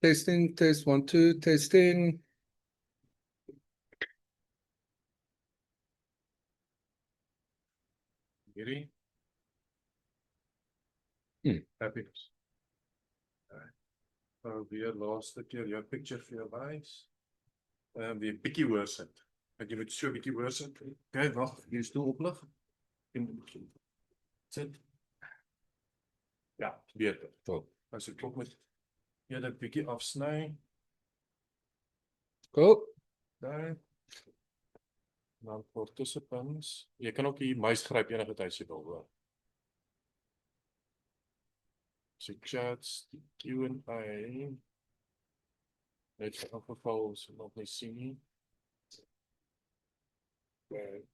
Testing, test 1, 2, testing. Hierdie. Happiness. Nou weer laaste keer jou picture vir jou wys. Weer bietjie hoor sit. Dat jy moet so bietjie hoor sit. Okay, wag, hier is stoel oplig. En sit. Ja, beter. Top. As ek klop met jy dit bietjie afsny. Cool. Daar. Dan vir tussenpuns. Jy kan ook die muis gryp enige tyd as jy wil hoor. So chats, die Q&A. Net vir geval as jy nog nie sien nie. Okay.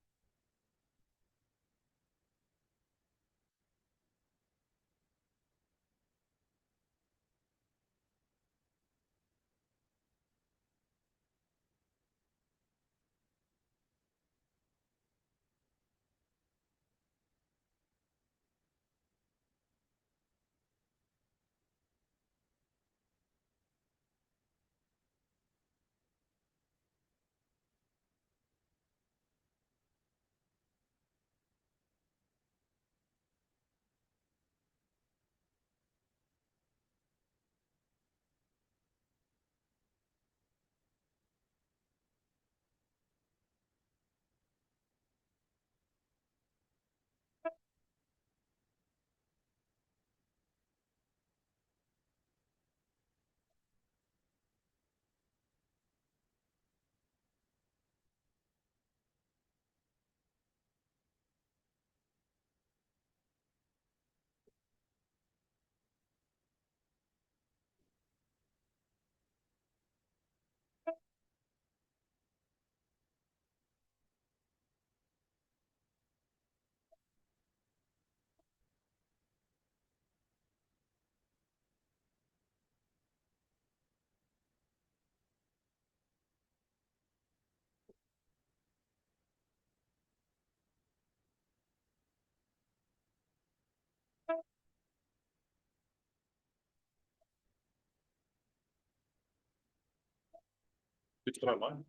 Dit vra man.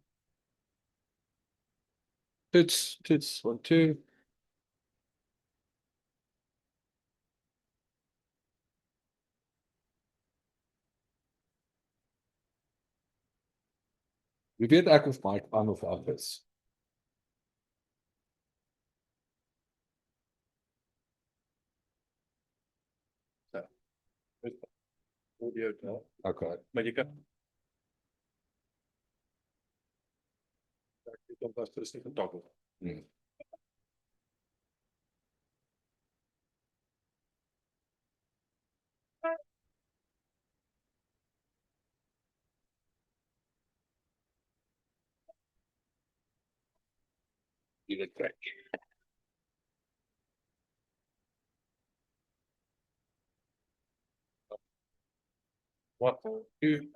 Toets 1, 2. Wie weet ek of Mike aan of af is. Okay. Maar jy kan ek dan was dit nie getoggle. Jy dit kry. Wat u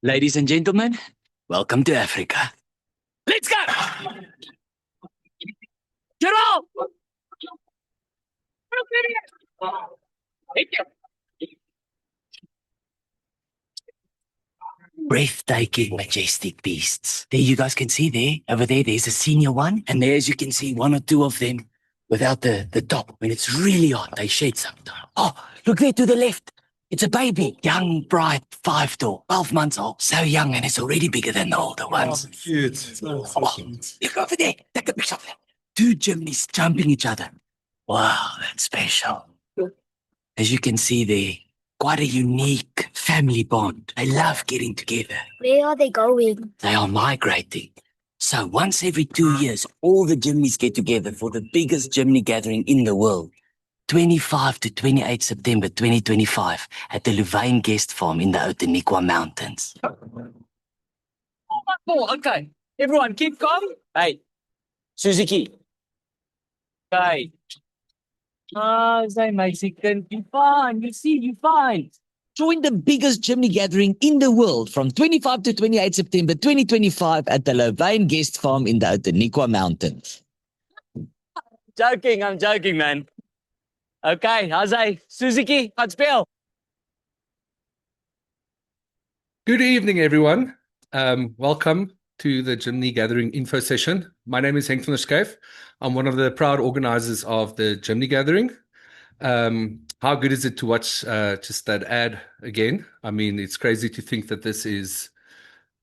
Ladies and gentlemen, welcome to Africa. Let's go! Get off! Breathtaking, majestic beasts. There you guys can see there, over there's a senior one. And there, as you can see, one or two of them without the top. When it's really hot, they shed sometimes. Oh, look there to the left. It's a baby, young, bright, 5 to 12 months old. So young, and it's already bigger than the older ones. Oh, cute. Look over there. Take a picture of them. 2 Jimnys jumping each other. Wow, that's special. As you can see there, quite a unique family bond. They love getting together. Where are they going? They are migrating. So once every 2 years, all the Jimnys get together for the biggest Jimny gathering in the world. 25 to 28 September 2025 at the Louvain Guest Farm in the Outeniqua Mountains. Four. Okay. Everyone, keep calm. Hey, Suzuki. Okay. Say Mexican, you fine. You see, you fine. Join the biggest Jimny gathering in the world from 25 to 28 September 2025 at the Louvain Guest Farm in the Outeniqua Mountains. Joking, I'm joking, man. Okay, Jose, Suzuki, gaan speel. Good evening, everyone. Welcome to the Jimny Gathering info session. My name is Henk van der Schuyf. I'm one of the proud organizers of the Jimny Gathering. How good is it to watch just that ad again? I mean, it's crazy to think that this is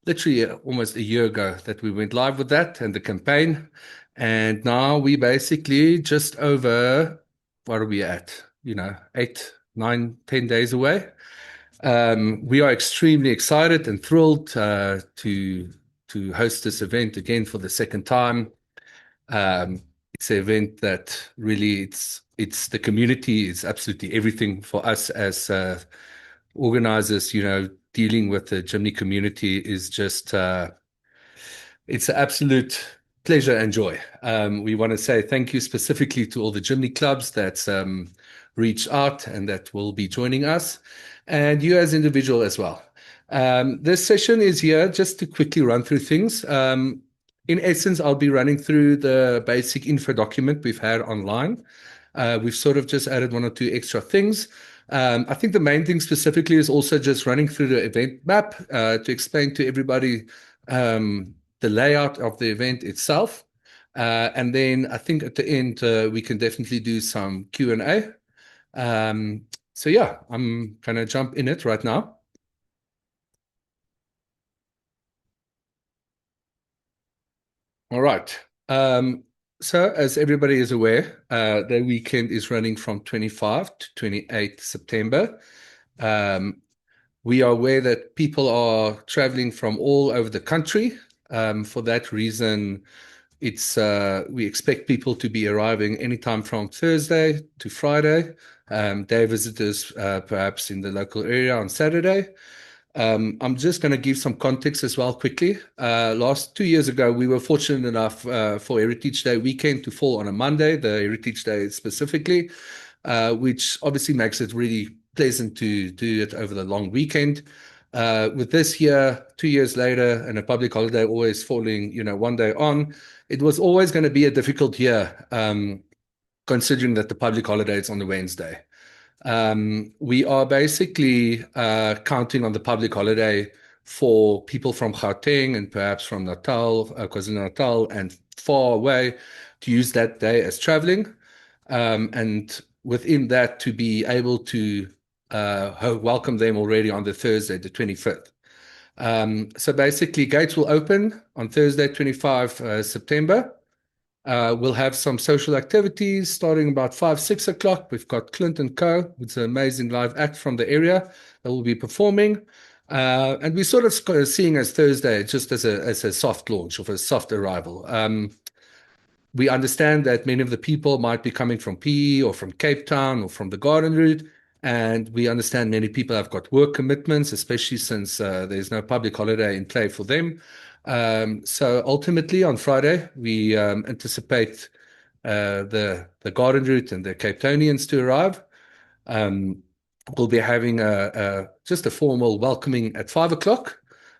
literally almost a year ago that we went live with that and the campaign. And now we basically just over, what are we at? 8, 9, 10 days away. We are extremely excited and thrilled to host this event again for the second time. It's an event that really it's the community is absolutely everything for us as organizers. Dealing with the Jimny community is just it's an absolute pleasure and joy. We want to say thank you specifically to all the Jimny clubs that's reached out and that will be joining us, and you as individual as well. This session is here just to quickly run through things. In essence, I'll be running through the basic info document we've had online. We've sort of just added 1 or 2 extra things. I think the main thing specifically is also just running through the event map to explain to everybody the layout of the event itself. And then I think at the end, we can definitely do some Q&A. So yeah, I'm going to jump in it right now. All right. So as everybody is aware, the weekend is running from 25 to 28 September. We are aware that people are traveling from all over the country. For that reason, we expect people to be arriving anytime from Thursday to Friday. Day visitors perhaps in the local area on Saturday. I'm just going to give some context as well quickly. Last 2 years ago, we were fortunate enough for Heritage Day weekend to fall on a Monday, the Heritage Day specifically, which obviously makes it really pleasant to do it over the long weekend. With this year, 2 years later, and a public holiday always falling, one day on, it was always going to be a difficult year, considering that the public holiday is on the Wednesday. We are basically counting on the public holiday for people from Gauteng and perhaps from Natal, KwaZulu-Natal, and far away to use that day as traveling. And within that, to be able to welcome them already on the Thursday, the 25th. So basically, gates will open on Thursday, 25 September. We'll have some social activities starting about 5, 6 o'clock. We've got Clint and Co. It's an amazing live act from the area that will be performing. And we're sort of seeing as Thursday just as a soft launch of a soft arrival. We understand that many of the people might be coming from PE or from Cape Town or from the Garden Route. And we understand many people have got work commitments, especially since there's no public holiday in play for them. So ultimately on Friday, we anticipate the Garden Route and the Cape Townians to arrive. We'll be having just a formal welcoming at 5 o'clock.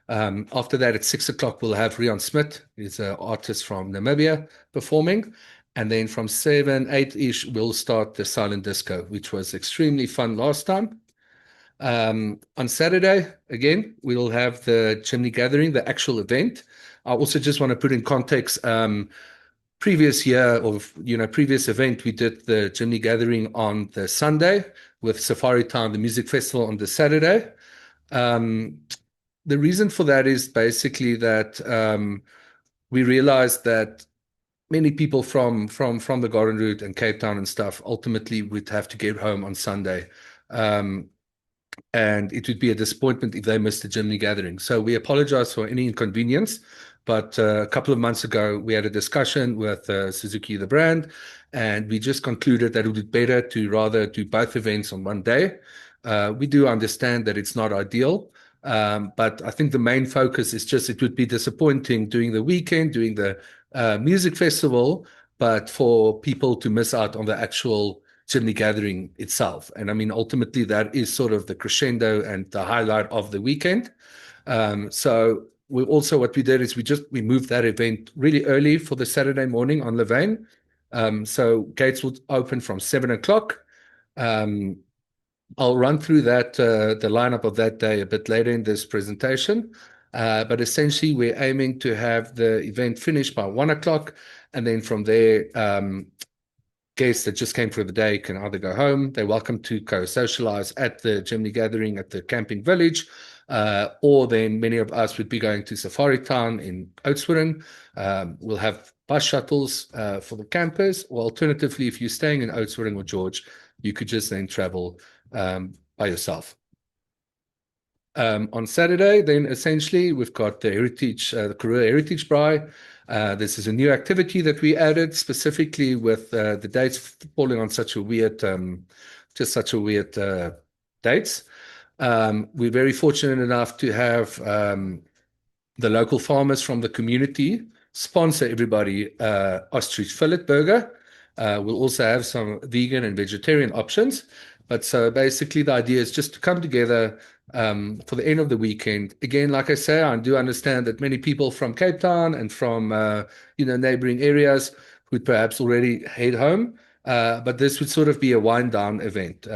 After that, at 6 o'clock, we'll have Rian Smith, who's an artist from Namibia, performing. And then from 7, 8-ish, we'll start the silent disco, which was extremely fun last time. On Saturday, again, we'll have the Jimny Gathering, the actual event. I also just want to put in context, previous year or, previous event, we did the Jimny Gathering on the Sunday with Safari Town, the music festival on the Saturday. The reason for that is basically that we realized that many people from the Garden Route and Cape Town and stuff ultimately would have to get home on Sunday. And it would be a disappointment if they missed the Jimny Gathering. So we apologize for any inconvenience. But a couple of months ago, we had a discussion with Suzuki, the brand, and we just concluded that it would be better to rather do both events on one day. We do understand that it's not ideal, But I think the main focus is just it would be disappointing doing the weekend, doing the music festival, but for people to miss out on the actual Jimny gathering itself. And I mean, ultimately, that is sort of the crescendo and the highlight of the weekend. So we also what we did is we moved that event really early for the Saturday morning on Levain. So gates would open from 7 o'clock. Um, I'll run through that the lineup of that day a bit later in this presentation. But essentially, we're aiming to have the event finished by 1 o'clock, and then from there, guests that just came for the day can either go home. They're welcome to co-socialize at the Jimny gathering at the camping village, or then many of us would be going to Safari Town in Oudtshoorn. We'll have bus shuttles for the campers, or alternatively, if you're staying in Oudtshoorn or George, you could just then travel by yourself. On Saturday, then essentially we've got the the Karoo Heritage Braai. This is a new activity that we added specifically with the dates falling on such a weird, dates. We're very fortunate enough to have the local farmers from the community sponsor everybody ostrich fillet burger. We'll also have some vegan and vegetarian options. But so basically, the idea is just to come together for the end of the weekend. Again, like I say, I do understand that many people from Cape Town and from neighboring areas would perhaps already head home. But this would sort of be a wind down event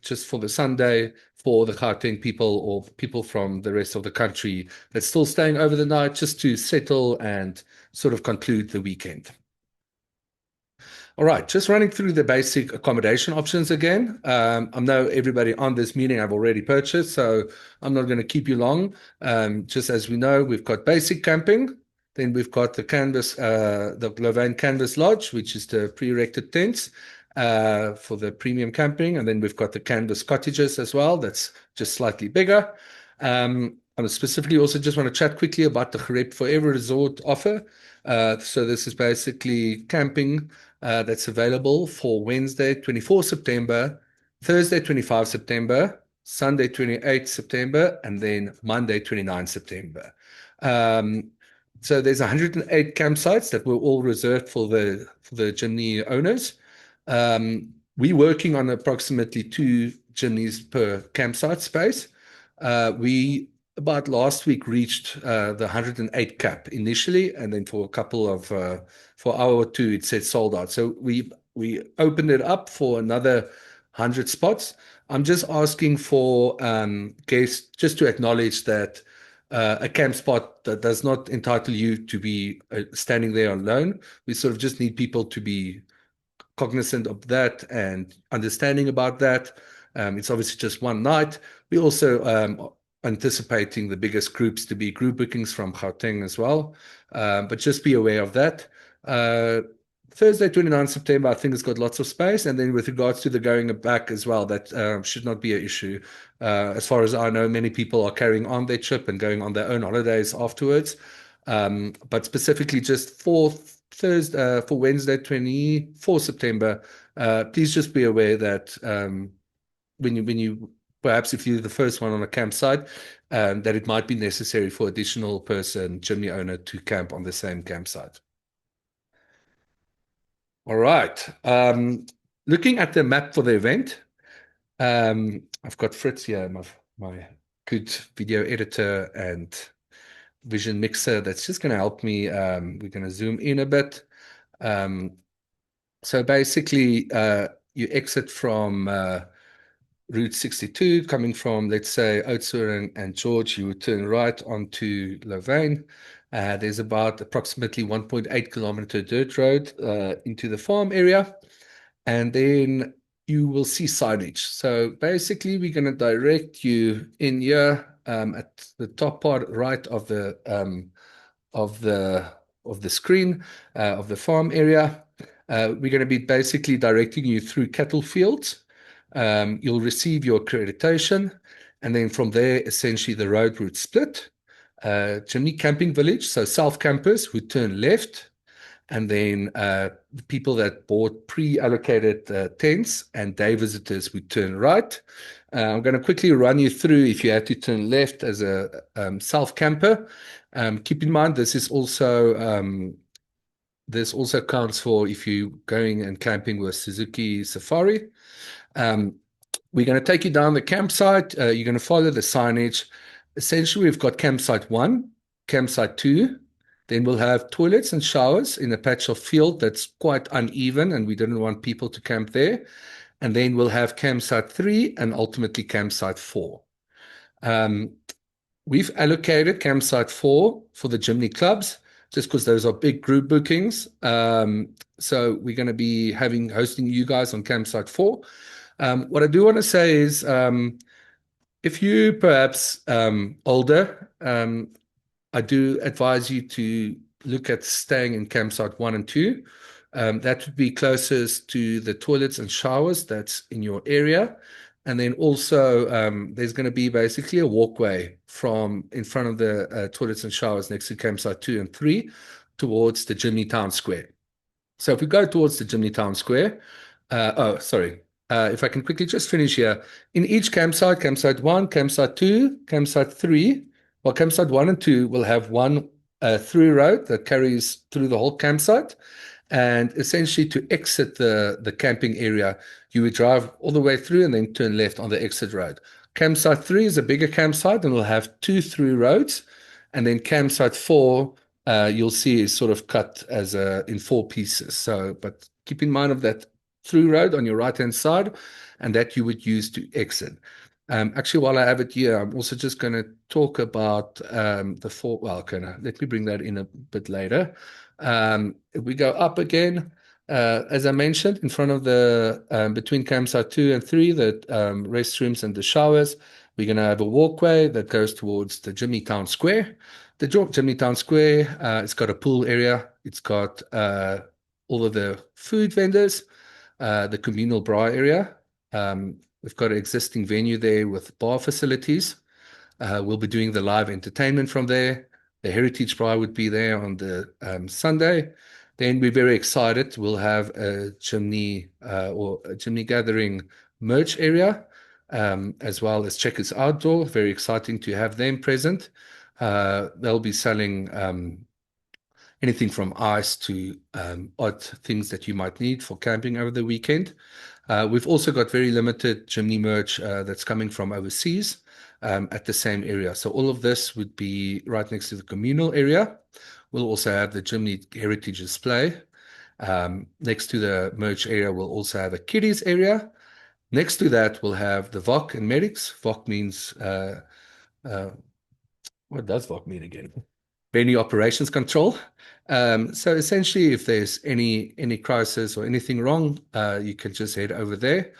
just for the Sunday for the Gauteng people or people from the rest of the country that's still staying over the night just to settle and sort of conclude the weekend. All right, just running through the basic accommodation options again. I know everybody on this meeting I've already purchased, so I'm not going to keep you long. Just as we know, we've got basic camping. Then we've got the Levain Canvas Lodge, which is the pre-erected tents for the premium camping. And then we've got the Canvas cottages as well. That's just slightly bigger. I specifically also just want to chat quickly about the Gerep Forever Resort offer. So this is basically camping that's available for Wednesday, 24 September, Thursday, 25 September, Sunday, 28 September, and then Monday, 29 September. So there's 108 campsites that were all reserved for the Jimny owners. We're working on approximately 2 Jimnys per campsite space. We about last week reached the 108 cap initially, and then for a couple of for hour or two it said sold out. So we opened it up for another 100 spots. I'm just asking for guests just to acknowledge that a camp spot that does not entitle you to be standing there alone. We sort of just need people to be cognizant of that and understanding about that. It's obviously just one night. We also anticipating the biggest groups to be group bookings from Gauteng as well. But just be aware of that. Thursday, 29 September, I think it's got lots of space. And then with regards to the going back as well, that should not be an issue. As far as I know, many people are carrying on their trip and going on their own holidays afterwards. But specifically just for Wednesday, 24 September, please just be aware that when you perhaps if you're the first one on a campsite, that it might be necessary for additional person, Jimny owner, to camp on the same campsite. All right. Looking at the map for the event, I've got Fritz here, my good video editor and vision mixer that's just going to help me. We're going to zoom in a bit. So basically, you exit from Route 62, coming from, let's say, Oudtshoorn and George, you would turn right onto Levain. There's about approximately 1.8 kilometer dirt road into the farm area. And then you will see signage. So basically, we're going to direct you in here at the top part right of the screen of the farm area. We're going to be basically directing you through cattle fields. You'll receive your accreditation, and then from there, essentially, the road route split. Jimny Camping Village, so self-campers would turn left, and then the people that bought pre-allocated tents and day visitors would turn right. I'm going to quickly run you through if you have to turn left as a self-camper. Keep in mind this also counts for if you're going and camping with Suzuki Safari. Um, we're going to take you down the campsite. You're going to follow the signage. Essentially, we've got campsite 1, campsite 2. Then we'll have toilets and showers in a patch of field that's quite uneven, and we didn't want people to camp there. And then we'll have campsite 3 and ultimately campsite 4. Um, we've allocated campsite 4 for the Jimny clubs just because those are big group bookings. So we're going to be hosting you guys on campsite 4. What I do want to say is if you perhaps older, I do advise you to look at staying in campsite 1 and 2. That would be closest to the toilets and showers that's in your area. And then also, there's going to be basically a walkway from in front of the toilets and showers next to campsite 2 and 3 towards the Jimny Town Square. So if we go towards the Jimny Town Square, if I can quickly just finish here. In each campsite, campsite 1, campsite 2, campsite 3, well, campsite 1 and 2 will have one through road that carries through the whole campsite. And essentially, to exit the camping area, you would drive all the way through and then turn left on the exit road. Campsite 3 is a bigger campsite and will have 2 through roads. And then campsite 4, you'll see is sort of cut as in 4 pieces. So, but keep in mind of that through road on your right-hand side, and that you would use to exit. Actually, while I have it here, I'm also just going to talk about the 4. Well, okay, let me bring that in a bit later. If we go up again, as I mentioned, in front of between campsite 2 and 3, the restrooms and the showers, we're going to have a walkway that goes towards the Jimny Town Square. The Jimny Town Square, it's got a pool area. It's got all of the food vendors, the communal bar area. We've got an existing venue there with bar facilities. We'll be doing the live entertainment from there. The Heritage Bar would be there on the Sunday. Then we're very excited. We'll have a Jimny or a Jimny Gathering merch area, as well as Checkers Outdoor. Very exciting to have them present. They'll be selling anything from ice to odd things that you might need for camping over the weekend. We've also got very limited Jimny merch that's coming from overseas at the same area. So all of this would be right next to the communal area. We'll also have the Jimny Heritage Display. Next to the merch area, we'll also have a kiddies area. Next to that, we'll have the VOC and medics. VOC means, what does VOC mean again? Venue Operations Control. So essentially, if there's any crisis or anything wrong, you can just head over there.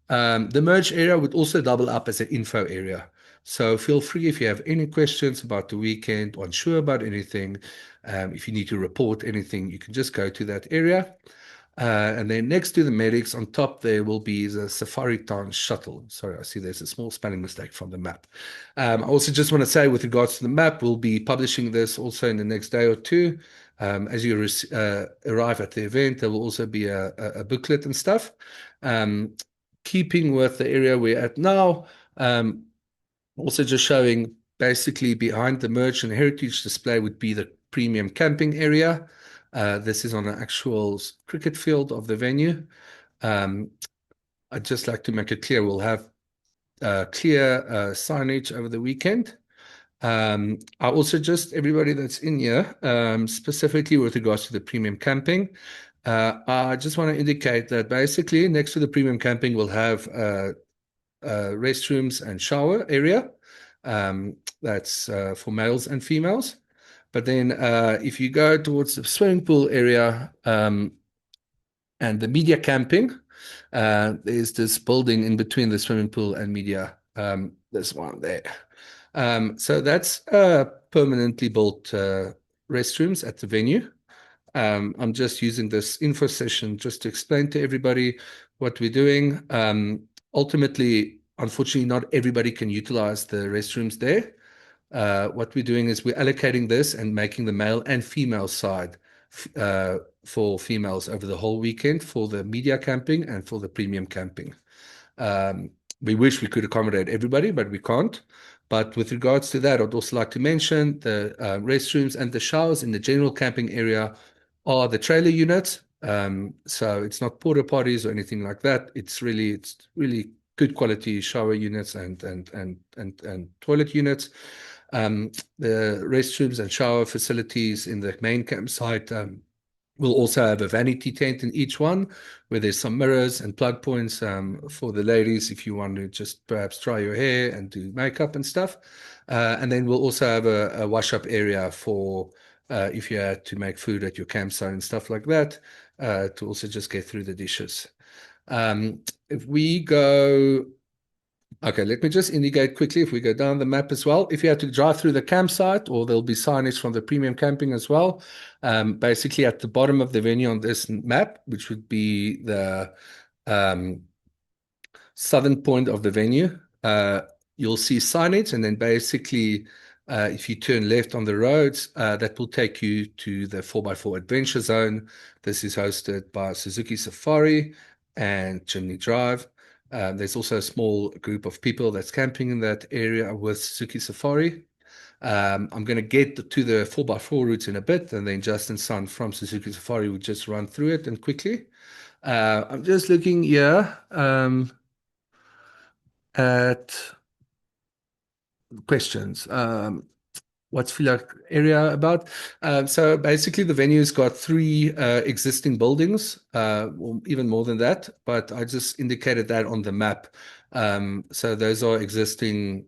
The merge area would also double up as an info area. So feel free if you have any questions about the weekend, unsure about anything, if you need to report anything, you can just go to that area. And then next to the medics on top there will be the Safari Town shuttle. Sorry, I see there's a small spelling mistake from the map. I also just want to say with regards to the map, we'll be publishing this also in the next day or two. As you arrive at the event, there will also be a booklet and stuff. Keeping with the area we're at now, also just showing basically behind the merch and heritage display would be the premium camping area. This is on an actual cricket field of the venue. I'd just like to make it clear we'll have clear signage over the weekend. I also just, everybody that's in here, specifically with regards to the premium camping, I just want to indicate that basically next to the premium camping, we'll have restrooms and shower area. That's for males and females. But then if you go towards the swimming pool area and the media camping, there's this building in between the swimming pool and media, this one there. So that's permanently built restrooms at the venue. I'm just using this info session just to explain to everybody what we're doing. Ultimately, unfortunately, not everybody can utilize the restrooms there. What we're doing is we're allocating this and making the male and female side for females over the whole weekend for the media camping and for the premium camping. we wish we could accommodate everybody, but we can't. But with regards to that, I'd also like to mention the restrooms and the showers in the general camping area are the trailer units. So it's not porta potties or anything like that. It's really good quality shower units and toilet units. The restrooms and shower facilities in the main campsite we'll also have a vanity tent in each one where there's some mirrors and plug points for the ladies if you want to just perhaps dry your hair and do makeup and stuff. And then we'll also have a wash up area for if you had to make food at your campsite and stuff like that to also just get through the dishes. If we go Okay, let me just indicate quickly if we go down the map as well. If you have to drive through the campsite, or there'll be signage from the premium camping as well. Basically, at the bottom of the venue on this map, which would be the um, southern point of the venue, you'll see signage, and then basically, if you turn left on the roads, that will take you to the 4x4 Adventure Zone. This is hosted by Suzuki Safari and Jimny Drive. There's also a small group of people that's camping in that area with Suzuki Safari. I'm going to get to the 4x4 routes in a bit, and then Justin Sun from Suzuki Safari will just run through it and quickly. I'm just looking here at questions. What's Villa area about? So basically, the venue's got three existing buildings, or even more than that, but I just indicated that on the map. So those are existing,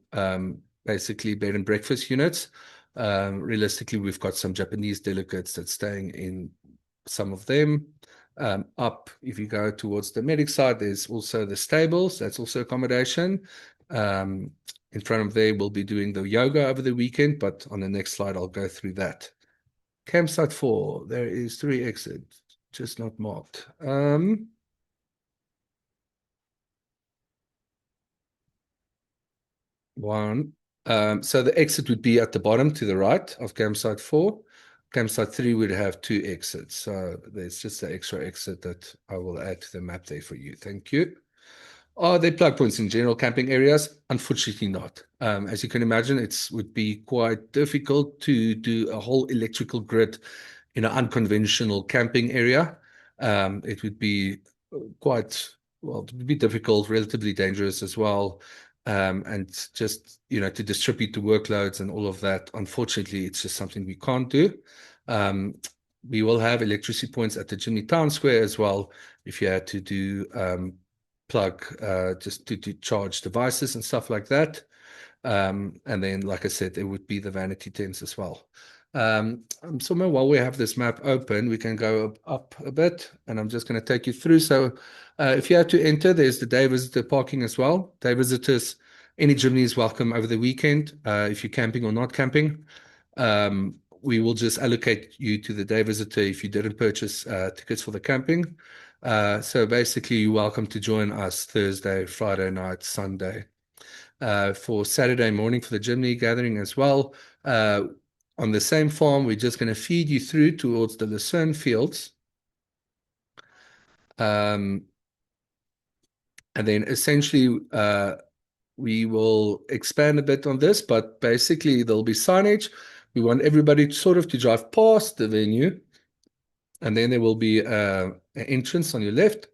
basically bed and breakfast units. Realistically, we've got some Japanese delegates that's staying in some of them. Up, if you go towards the medic side, there's also the stables. That's also accommodation. Um, in front of there, we'll be doing the yoga over the weekend, but on the next slide, I'll go through that. Campsite 4, there is 3 exits, just not marked. One. So the exit would be at the bottom to the right of campsite 4. Campsite 3 would have 2 exits. So there's just an extra exit that I will add to the map there for you. Thank you. Are there plug points in general camping areas? Unfortunately not. As you can imagine, it would be quite difficult to do a whole electrical grid in an unconventional camping area. It would be it would be difficult, relatively dangerous as well. And just, to distribute the workloads and all of that, unfortunately, it's just something we can't do. We will have electricity points at the Jimny Town Square as well if you had to do plug just to charge devices and stuff like that. And then, like I said, there would be the vanity tents as well. Somewhere while we have this map open, we can go up a bit, and I'm just going to take you through. So if you have to enter, there's the day visitor parking as well. Day visitors, any Jimny is welcome over the weekend, if you're camping or not camping. We will just allocate you to the day visitor if you didn't purchase tickets for the camping. So basically, you're welcome to join us Thursday, Friday night, Sunday. For Saturday morning for the Jimny gathering as well. On the same farm, we're just going to feed you through towards the Lucerne fields. And then essentially, we will expand a bit on this, but basically there'll be signage. We want everybody to drive past the venue, and then there will be an entrance on your left.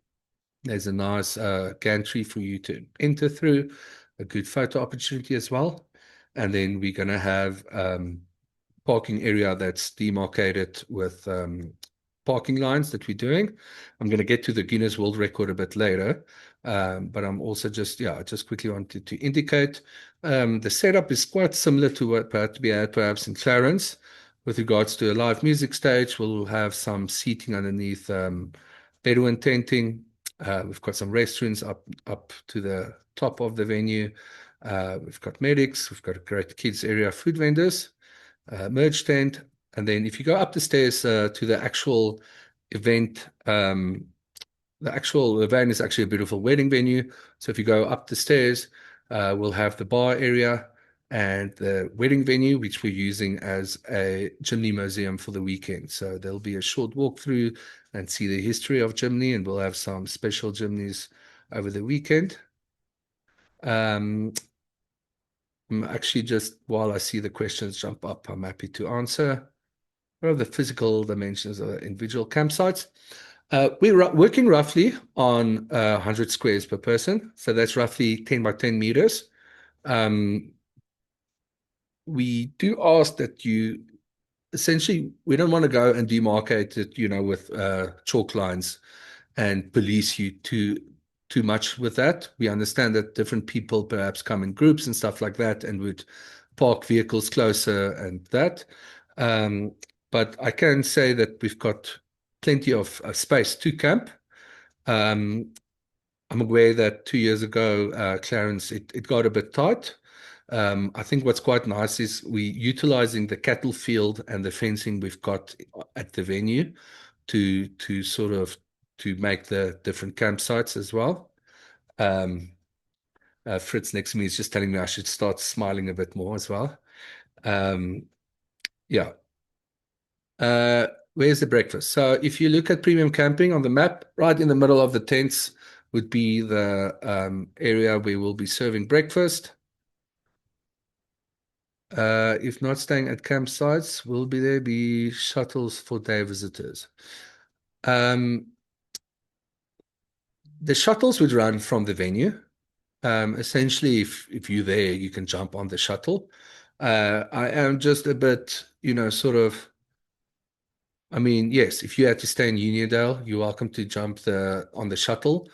There's a nice gantry for you to enter through, a good photo opportunity as well. And then we're going to have parking area that's demarcated with parking lines that we're doing. I'm going to get to the Guinness World Record a bit later, but I'm also just quickly wanted to indicate the setup is quite similar to what we had perhaps in Clarence. With regards to a live music stage, we'll have some seating underneath Bedouin tenting. We've got some restaurants up to the top of the venue. We've got medics. We've got a great kids area, food vendors, merge tent. And then if you go up the stairs to the actual event, the actual event is actually a beautiful wedding venue. So if you go up the stairs, we'll have the bar area and the wedding venue, which we're using as a Jimny museum for the weekend. So there'll be a short walkthrough and see the history of Jimny, and we'll have some special Jimnys over the weekend. Actually, just while I see the questions jump up, I'm happy to answer. What are the physical dimensions of individual campsites? We're working roughly on 100 squares per person. So that's roughly 10 by 10 meters. Um, we do ask that you essentially, we don't want to go and demarcate it, with chalk lines and police you too much with that. We understand that different people perhaps come in groups and stuff like that and would park vehicles closer and that. Um, but I can say that we've got plenty of space to camp. Um, I'm aware that 2 years ago, Clarence, it got a bit tight. I think what's quite nice is we utilizing the cattle field and the fencing we've got at the venue to sort of to make the different campsites as well. Um, Fritz next to me is just telling me I should start smiling a bit more as well. Um, yeah. Where's the breakfast? So if you look at premium camping on the map, right in the middle of the tents would be the area where we'll be serving breakfast. If not staying at campsites, will there be shuttles for day visitors? Um, the shuttles would run from the venue. Essentially, if you're there, you can jump on the shuttle. I am just a bit, sort of. I mean, yes, if you had to stay in Uniondale, you're welcome to jump on the shuttle.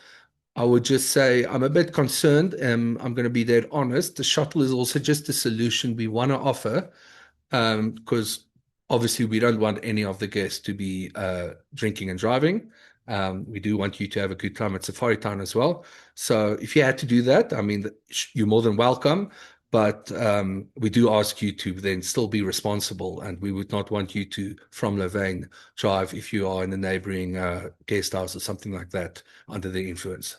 I would just say I'm a bit concerned. I'm going to be dead honest. The shuttle is also just a solution we want to offer because obviously we don't want any of the guests to be drinking and driving. We do want you to have a good time at Safari Town as well. So if you had to do that, I mean, you're more than welcome. But we do ask you to then still be responsible, and we would not want you to, from Louvain, drive if you are in a neighboring guest house or something like that under the influence.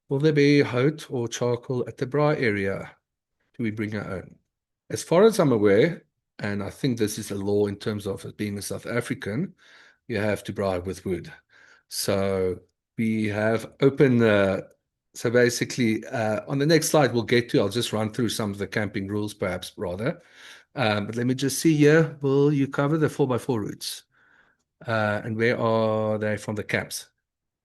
Will there be hout or charcoal at the braai area? Do we bring our own? As far as I'm aware, and I think this is a law in terms of it being a South African, you have to braai with wood. So we have open. So basically, on the next slide we'll get to, I'll just run through some of the camping rules, perhaps rather. But let me just see here. Will you cover the 4x4 routes? And where are they from the camps?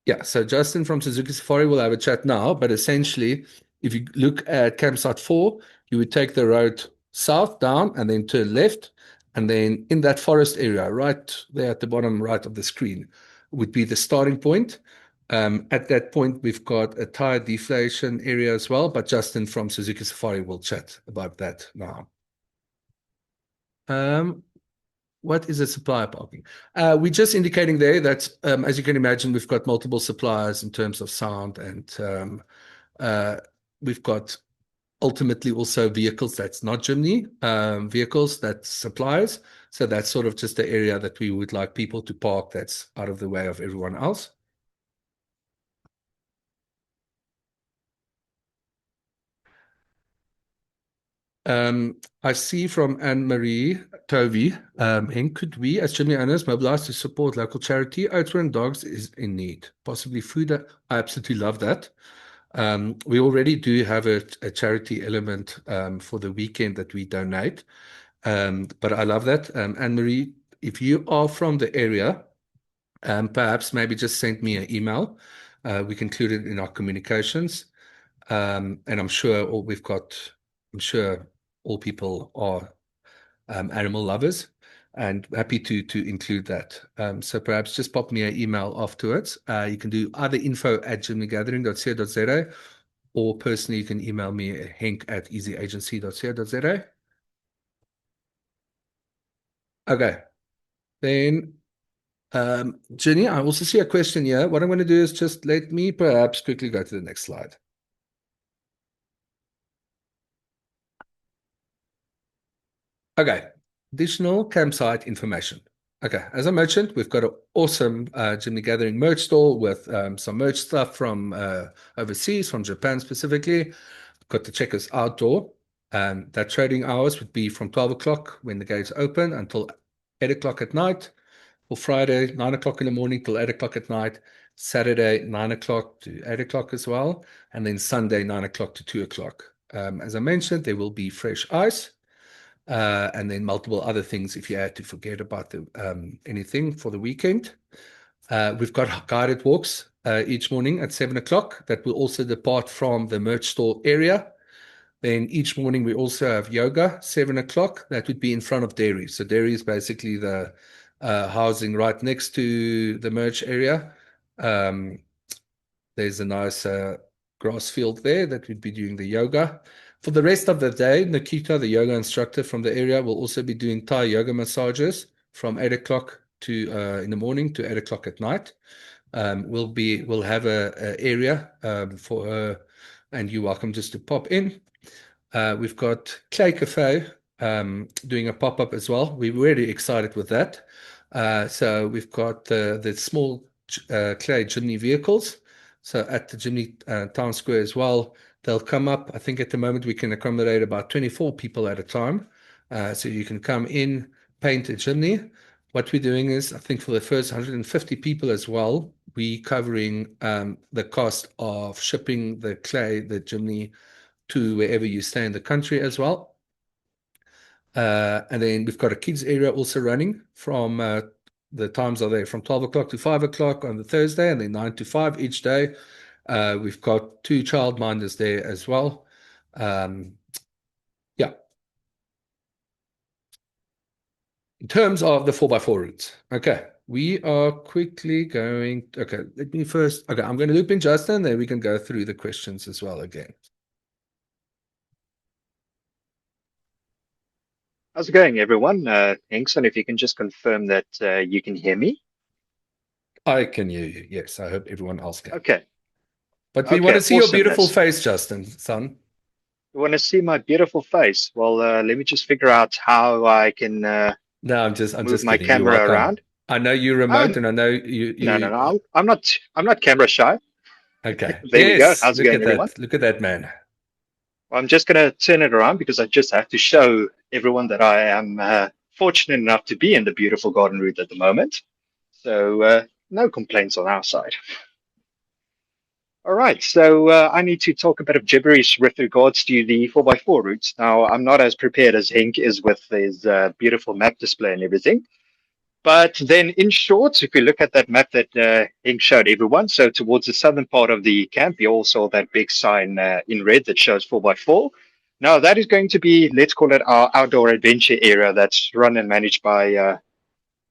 Yeah, so Justin from Suzuki Safari will have a chat now, but essentially, if you look at campsite 4, you would take the road south down and then turn left, and then in that forest area, right there at the bottom right of the screen, would be the starting point. At that point, we've got a tire deflation area as well, but Justin from Suzuki Safari will chat about that now. Um, What is a supplier parking? We're just indicating there that, as you can imagine, we've got multiple suppliers in terms of sound, and uh, we've got ultimately also vehicles that's not Jimny, vehicles that's suppliers. So that's sort of just the area that we would like people to park that's out of the way of everyone else. I see from Anne-Marie Tovey, Henk, could we, as Jimny owners, mobilize to support local charity? Oudtshoorn Dogs is in need. Possibly food. I absolutely love that. We already do have a charity element for the weekend that we donate. But I love that. Anne-Marie, if you are from the area, perhaps maybe just send me an email. We can include it in our communications. And I'm sure I'm sure all people are animal lovers and happy to include that. So perhaps just pop me an email afterwards. You can do either info@jimnygathering.co.za or personally you can email me at henk@easyagency.co.za. Okay, then Jenny, I also see a question here. What I'm going to do is just let me perhaps quickly go to the next slide. Okay, additional campsite information. Okay, as I mentioned, we've got an awesome Jimny Gathering merch store with some merch stuff from overseas, from Japan specifically. We've got the Checkers Outdoor. That trading hours would be from 12 o'clock when the gates open until 8 o'clock at night, or Friday, 9 o'clock in the morning till 8 o'clock at night. Saturday 9 o'clock to 8 o'clock as well, and then Sunday 9 o'clock to 2 o'clock. As I mentioned, there will be fresh ice, and then multiple other things if you had to forget about anything for the weekend. We've got guided walks each morning at 7 o'clock that will also depart from the merch store area. Then each morning we also have yoga, 7 o'clock. That would be in front of dairy. So dairy is basically the housing right next to the merch area. There's a nice grass field there that we'd be doing the yoga. For the rest of the day, Nikita, the yoga instructor from the area, will also be doing Thai yoga massages from 8 o'clock to in the morning to 8 o'clock at night. We'll have a area for her, and you're welcome just to pop in. We've got Clay Cafe doing a pop-up as well. We're really excited with that. So we've got the small clay Jimny vehicles. So at the Jimny Town Square as well, they'll come up. I think at the moment we can accommodate about 24 people at a time. So you can come in, paint a Jimny. What we're doing is, I think for the first 150 people as well, we're covering the cost of shipping the clay, the Jimny, to wherever you stay in the country as well. And then we've got a kids area also running from the times are there from 12 o'clock to 5 o'clock on the Thursday, and then 9 to 5 each day. We've got 2 childminders there as well. Yeah. In terms of the 4x4 routes, okay, we are quickly going. Okay, let me first. Okay, I'm going to loop in Justin, then we can go through the questions as well again. How's it going, everyone? Thanks, and if you can just confirm that you can hear me. I can hear you. Yes, I hope everyone else can. Okay. But we want to see awesome. your beautiful face, Justin, son. You want to see my beautiful face? Well, let me just figure out how I can No, I'm just move my kidding. You're camera welcome. around. I know you're remote, and I know you. No. I'm not camera shy. Okay. There we go. Yes. How's it Look going, at everyone? that. Look at that man. Well, I'm just going to turn it around because I just have to show everyone that I am fortunate enough to be in the beautiful garden route at the moment. So no complaints on our side. All right, so I need to talk a bit of gibberish with regards to the 4x4 routes. Now, I'm not as prepared as Henk is with his beautiful map display and everything. But then, in short, if you look at that map that Henk showed everyone, so towards the southern part of the camp, you also saw that big sign in red that shows 4x4. Now, that is going to be, let's call it our outdoor adventure area that's run and managed by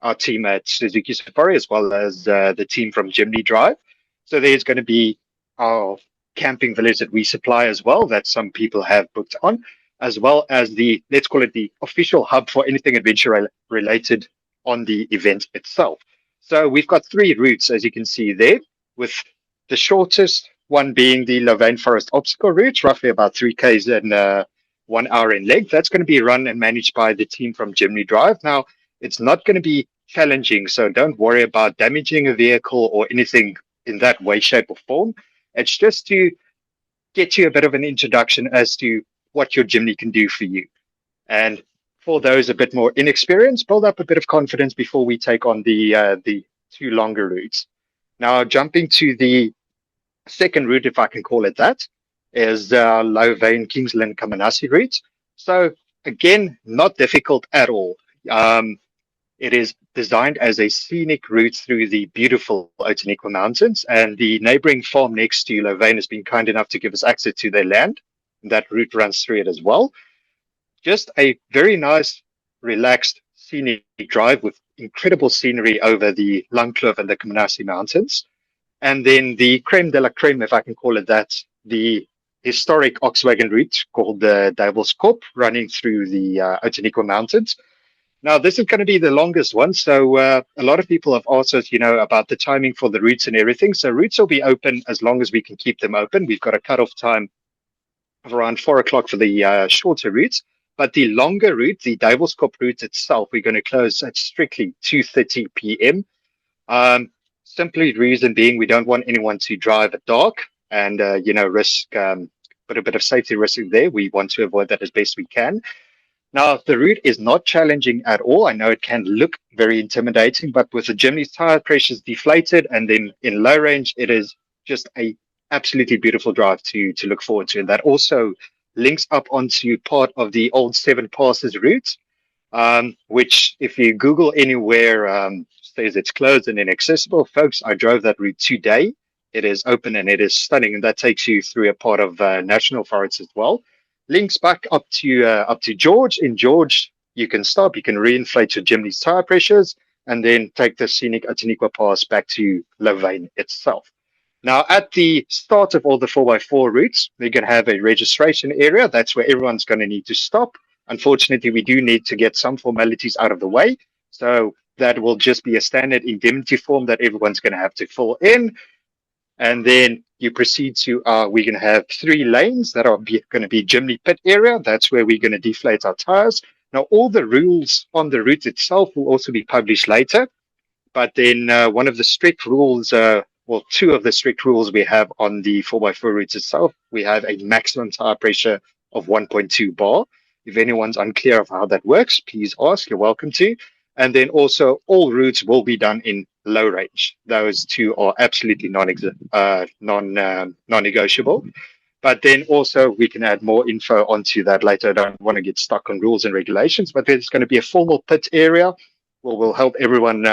our team at Suzuki Safari, as well as the team from Jimny Drive. So there's going to be our camping village that we supply as well, that some people have booked on, as well as the, let's call it the official hub for anything adventure related on the event itself. So we've got 3 routes, as you can see there, with the shortest one being the Louvain Forest obstacle route, roughly about 3 k's and 1 hour in length. That's going to be run and managed by the team from Jimny Drive. Now, it's not going to be challenging, so don't worry about damaging a vehicle or anything in that way, shape, or form. It's just to get you a bit of an introduction as to what your Jimny can do for you. And for those a bit more inexperienced, build up a bit of confidence before we take on the 2 longer routes. Now, jumping to the second route, if I can call it that, is Louvain Kingsland Kamanasi route. So again, not difficult at all. It is designed as a scenic route through the beautiful Outeniqua Mountains, and the neighboring farm next to Louvain has been kind enough to give us access to their land. That route runs through it as well. Just a very nice, relaxed, scenic drive with incredible scenery over the Langkloof and the Kamanasi Mountains. And then the creme de la creme, if I can call it that, the historic Oxwagon route called the Devil's Kop, running through the Outeniqua Mountains. Now, this is going to be the longest one. So a lot of people have asked us, about the timing for the routes and everything. So routes will be open as long as we can keep them open. We've got a cutoff time of around 4 o'clock for the shorter routes. But the longer route, the Devil's Kop route itself, we're going to close at strictly 2:30 p.m. Simply reason being, we don't want anyone to drive at dark and, risk put a bit of safety risk in there. We want to avoid that as best we can. Now, the route is not challenging at all. I know it can look very intimidating, but with the Jimny's tire pressures deflated and then in low range, it is just a absolutely beautiful drive to look forward to. And that also links up onto part of the old Seven Passes route, which if you Google anywhere, says it's closed and inaccessible. Folks, I drove that route today. It is open and it is stunning, and that takes you through a part of national forests as well. Links back up to George. In George, you can stop, you can reinflate your Jimny's tire pressures, and then take the scenic Atiniqua Pass back to Louvain itself. Now, at the start of all the 4x4 routes, we're going to have a registration area. That's where everyone's going to need to stop. Unfortunately, we do need to get some formalities out of the way. So that will just be a standard indemnity form that everyone's going to have to fill in. And then you proceed to, we're going to have 3 lanes that are going to be Jimny pit area. That's where we're going to deflate our tires. Now, all the rules on the route itself will also be published later. But then one of the strict rules, well, 2 of the strict rules we have on the 4x4 routes itself, we have a maximum tire pressure of 1.2 bar. If anyone's unclear of how that works, please ask. You're welcome to. And then also all routes will be done in low range. Those 2 are absolutely non-negotiable. But then also we can add more info onto that later. I don't want to get stuck on rules and regulations, but there's going to be a formal pit area where we'll help everyone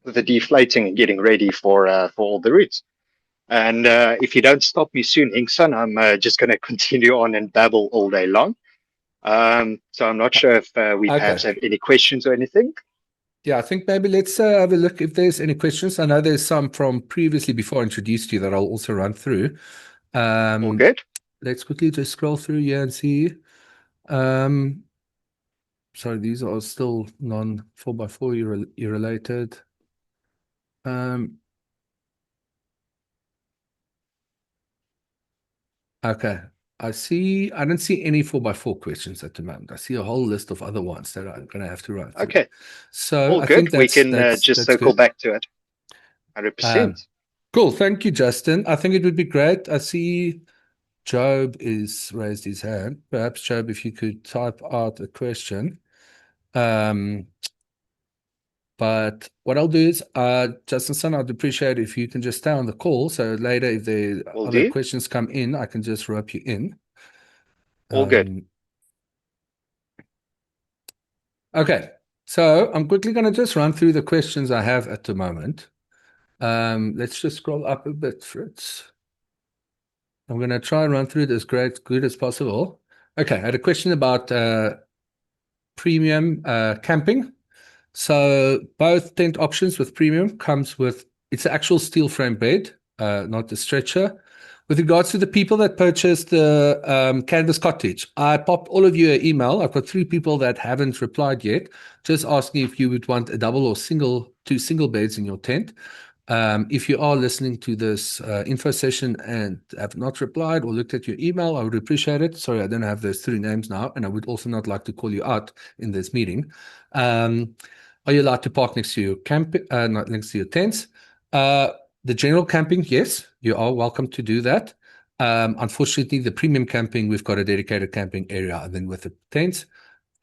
with the deflating and getting ready for all the routes. And if you don't stop me soon, Inkson, I'm just going to continue on and babble all day long. So I'm not sure if we perhaps have any questions or anything. Yeah, I think maybe let's have a look if there's any questions. I know there's some from previously before I introduced you that I'll also run through. All good. Let's quickly just scroll through here and see. Sorry, these are still non-4x4 related. Okay. I don't see any 4x4 questions at the moment. I see a whole list of other ones that I'm going to have to run through. Okay. So all I good. think we can just circle good. back to it. 100%. Cool. Thank you, Justin. I think it would be great. I see Job is raised his hand. Perhaps, Job, if you could type out a question. But what I'll do is, Justin, son, I'd appreciate if you can just stay on the call. So later, if the other questions come in, I can just rope you in. All good. Okay. So I'm quickly going to just run through the questions I have at the moment. Let's just scroll up a bit, Fritz. I'm going to try and run through it as good as possible. Okay. I had a question about premium camping. So both tent options with premium comes with, it's an actual steel frame bed, not the stretcher. With regards to the people that purchased the canvas cottage, I popped all of you an email. I've got 3 people that haven't replied yet, just asking if you would want a double or 2 single beds in your tent. If you are listening to this info session and have not replied or looked at your email, I would appreciate it. Sorry, I don't have those 3 names now, and I would also not like to call you out in this meeting. Are you allowed to park next to your not next to your tents? The general camping, yes, you are welcome to do that. Unfortunately, the premium camping, we've got a dedicated camping area, and then with the tents.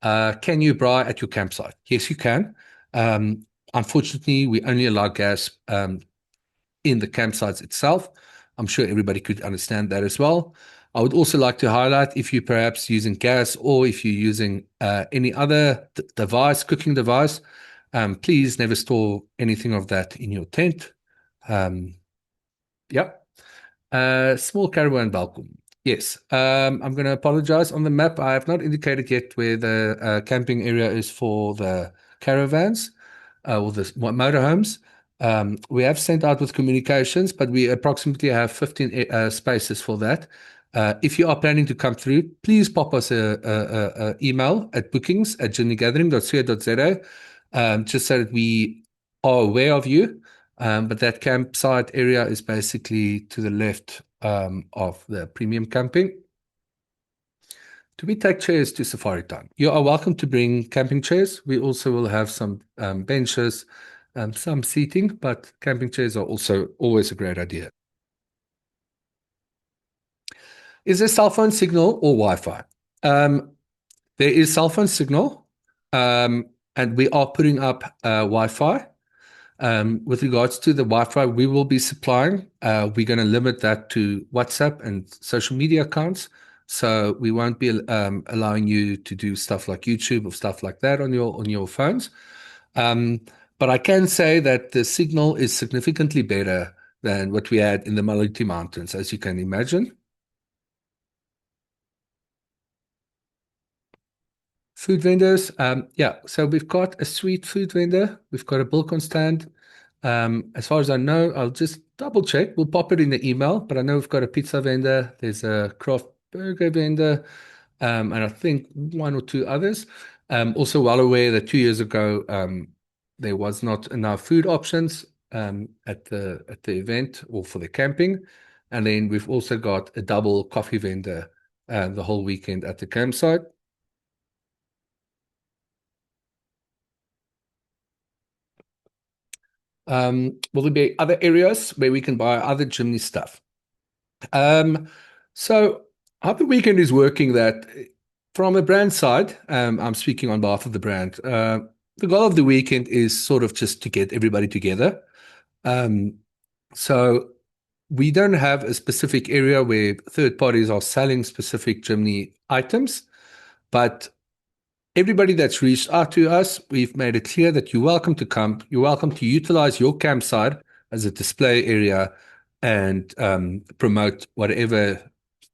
Can you braai at your campsite? Yes, you can. Unfortunately, we only allow gas in the campsites itself. I'm sure everybody could understand that as well. I would also like to highlight, if you're perhaps using gas or if you're using any other device, cooking device, please never store anything of that in your tent. Yep. Small caravan balcony. Yes. I'm going to apologize. On the map, I have not indicated yet where the camping area is for the caravans or the motorhomes. We have sent out with communications, but we approximately have 15 spaces for that. If you are planning to come through, please pop us a email at bookings@jimnygathering.co.za, just so that we are aware of you. But that campsite area is basically to the left of the premium camping. Do we take chairs to safari time? You are welcome to bring camping chairs. We also will have some benches, some seating, but camping chairs are also always a great idea. Is there cell phone signal or Wi-Fi? There is cell phone signal, and we are putting up Wi-Fi. With regards to the Wi-Fi we will be supplying, we're going to limit that to WhatsApp and social media accounts. So we won't be allowing you to do stuff like YouTube or stuff like that on your phones. Um, but I can say that the signal is significantly better than what we had in the Maloti Mountains, as you can imagine. Food vendors, yeah. So we've got a sweet food vendor. We've got a Bilcon stand. As far as I know, I'll just double check. We'll pop it in the email, but I know we've got a pizza vendor. There's a craft burger vendor, and I think one or two others. Also well aware that 2 years ago, there was not enough food options at the event or for the camping. And then we've also got a double coffee vendor the whole weekend at the campsite. Will there be other areas where we can buy other Jimny stuff? Um, so how the weekend is working that from a brand side, I'm speaking on behalf of the brand. The goal of the weekend is sort of just to get everybody together. Um, so we don't have a specific area where third parties are selling specific Jimny items, but everybody that's reached out to us, we've made it clear that you're welcome to come. You're welcome to utilize your campsite as a display area and promote whatever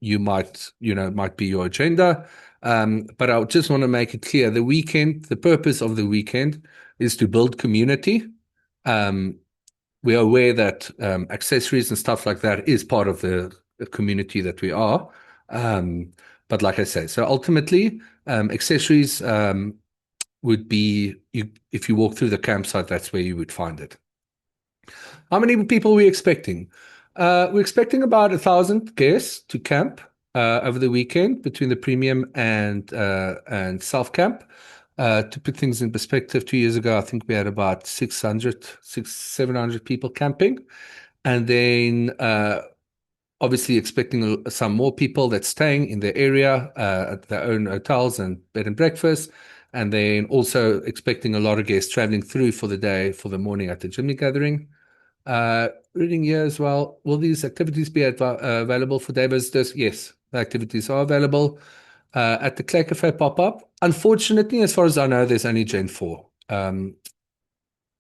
might be your agenda. But I just want to make it clear the purpose of the weekend is to build community. Um, we are aware that accessories and stuff like that is part of the community that we are. Um, but like I say, so ultimately, accessories would be if you walk through the campsite, that's where you would find it. How many people are we expecting? We're expecting about 1,000 guests to camp over the weekend between the premium and self camp. To put things in perspective, 2 years ago, I think we had about 700 people camping. And then obviously expecting some more people that's staying in the area at their own hotels and bed and breakfast. And then also expecting a lot of guests traveling through for the day, for the morning at the Jimny gathering. Reading here as well. Will these activities be available for day visitors? Yes, the activities are available at the Clay Cafe pop-up. Unfortunately, as far as I know, there's only Gen 4. I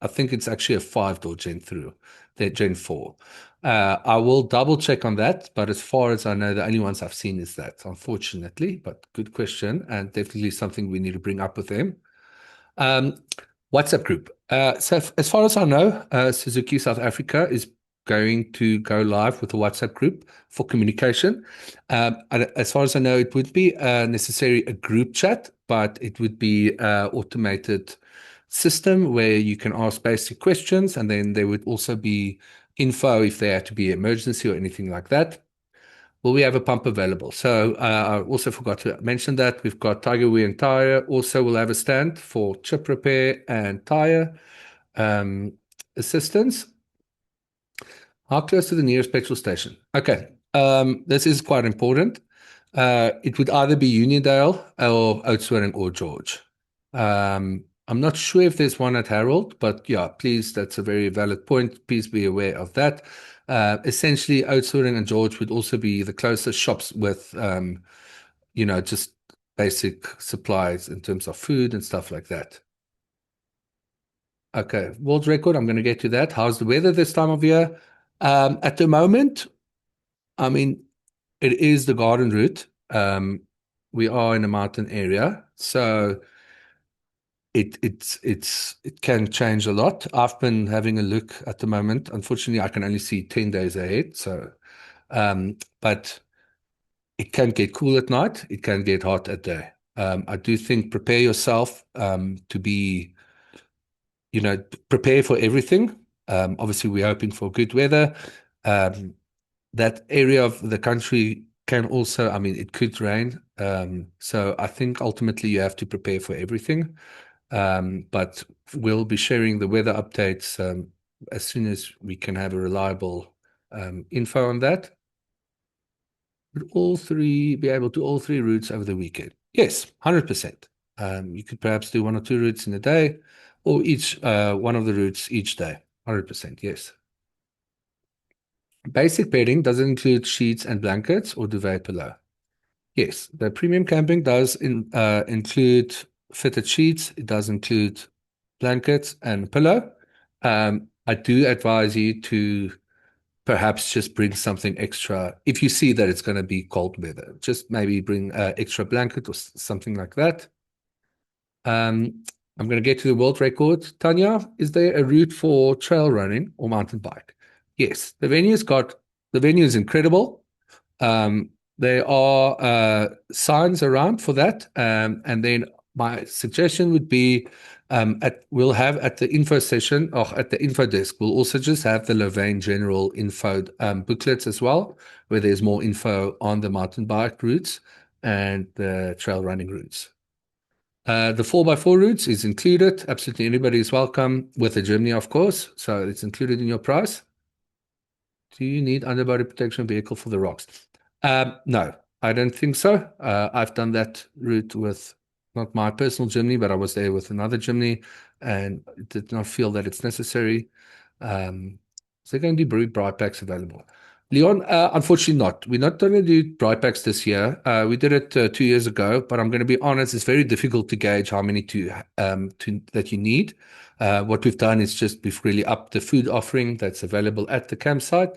think it's actually a 5-door Gen 4. I will double check on that, but as far as I know, the only ones I've seen is that, unfortunately. But good question, and definitely something we need to bring up with them. WhatsApp group. So as far as I know, Suzuki South Africa is going to go live with a WhatsApp group for communication. As far as I know, it would be necessary a group chat, but it would be automated system where you can ask basic questions, and then there would also be info if there had to be emergency or anything like that. Will we have a pump available? So I also forgot to mention that we've got Tiger Wheel and Tire. Also, we'll have a stand for chip repair and tire assistance. How close to the nearest petrol station? Okay, this is quite important. It would either be Uniondale or Oudtshoorn or George. I'm not sure if there's one at Harold, but yeah, please, that's a very valid point. Please be aware of that. Essentially, Oudtshoorn and George would also be the closest shops with, just basic supplies in terms of food and stuff like that. Okay, world record, I'm going to get to that. How's the weather this time of year? At the moment, I mean, it is the garden route. We are in a mountain area, so it can change a lot. I've been having a look at the moment. Unfortunately, I can only see 10 days ahead. So, but it can get cool at night. It can get hot at day. I do think prepare yourself to be, prepare for everything. Obviously, we're hoping for good weather. That area of the country can also, I mean, it could rain. So I think ultimately you have to prepare for everything. But we'll be sharing the weather updates as soon as we can have a reliable info on that. Would all three be able to all three routes over the weekend? Yes, 100%. You could perhaps do one or two routes in a day, or each one of the routes each day. 100%, yes. Basic bedding doesn't include sheets and blankets or duvet pillow. Yes, the premium camping does include fitted sheets. It does include blankets and pillow. I do advise you to perhaps just bring something extra if you see that it's going to be cold weather. Just maybe bring an extra blanket or something like that. I'm going to get to the world record. Tanya, is there a route for trail running or mountain bike? Yes, the venue is incredible. Um, there are signs around for that, and then my suggestion would be we'll have at the info session or at the info desk, we'll also just have the Louvain general info booklets as well, where there's more info on the mountain bike routes and the trail running routes. The 4x4 routes is included. Absolutely anybody is welcome with a Jimny, of course. So it's included in your price. Do you need underbody protection vehicle for the rocks? No, I don't think so. I've done that route with not my personal Jimny, but I was there with another Jimny and did not feel that it's necessary. So they're going to do bright packs available. Leon, unfortunately not. We're not going to do bright packs this year. We did it 2 years ago, but I'm going to be honest, it's very difficult to gauge how many that you need. What we've done is just we've really upped the food offering that's available at the campsite.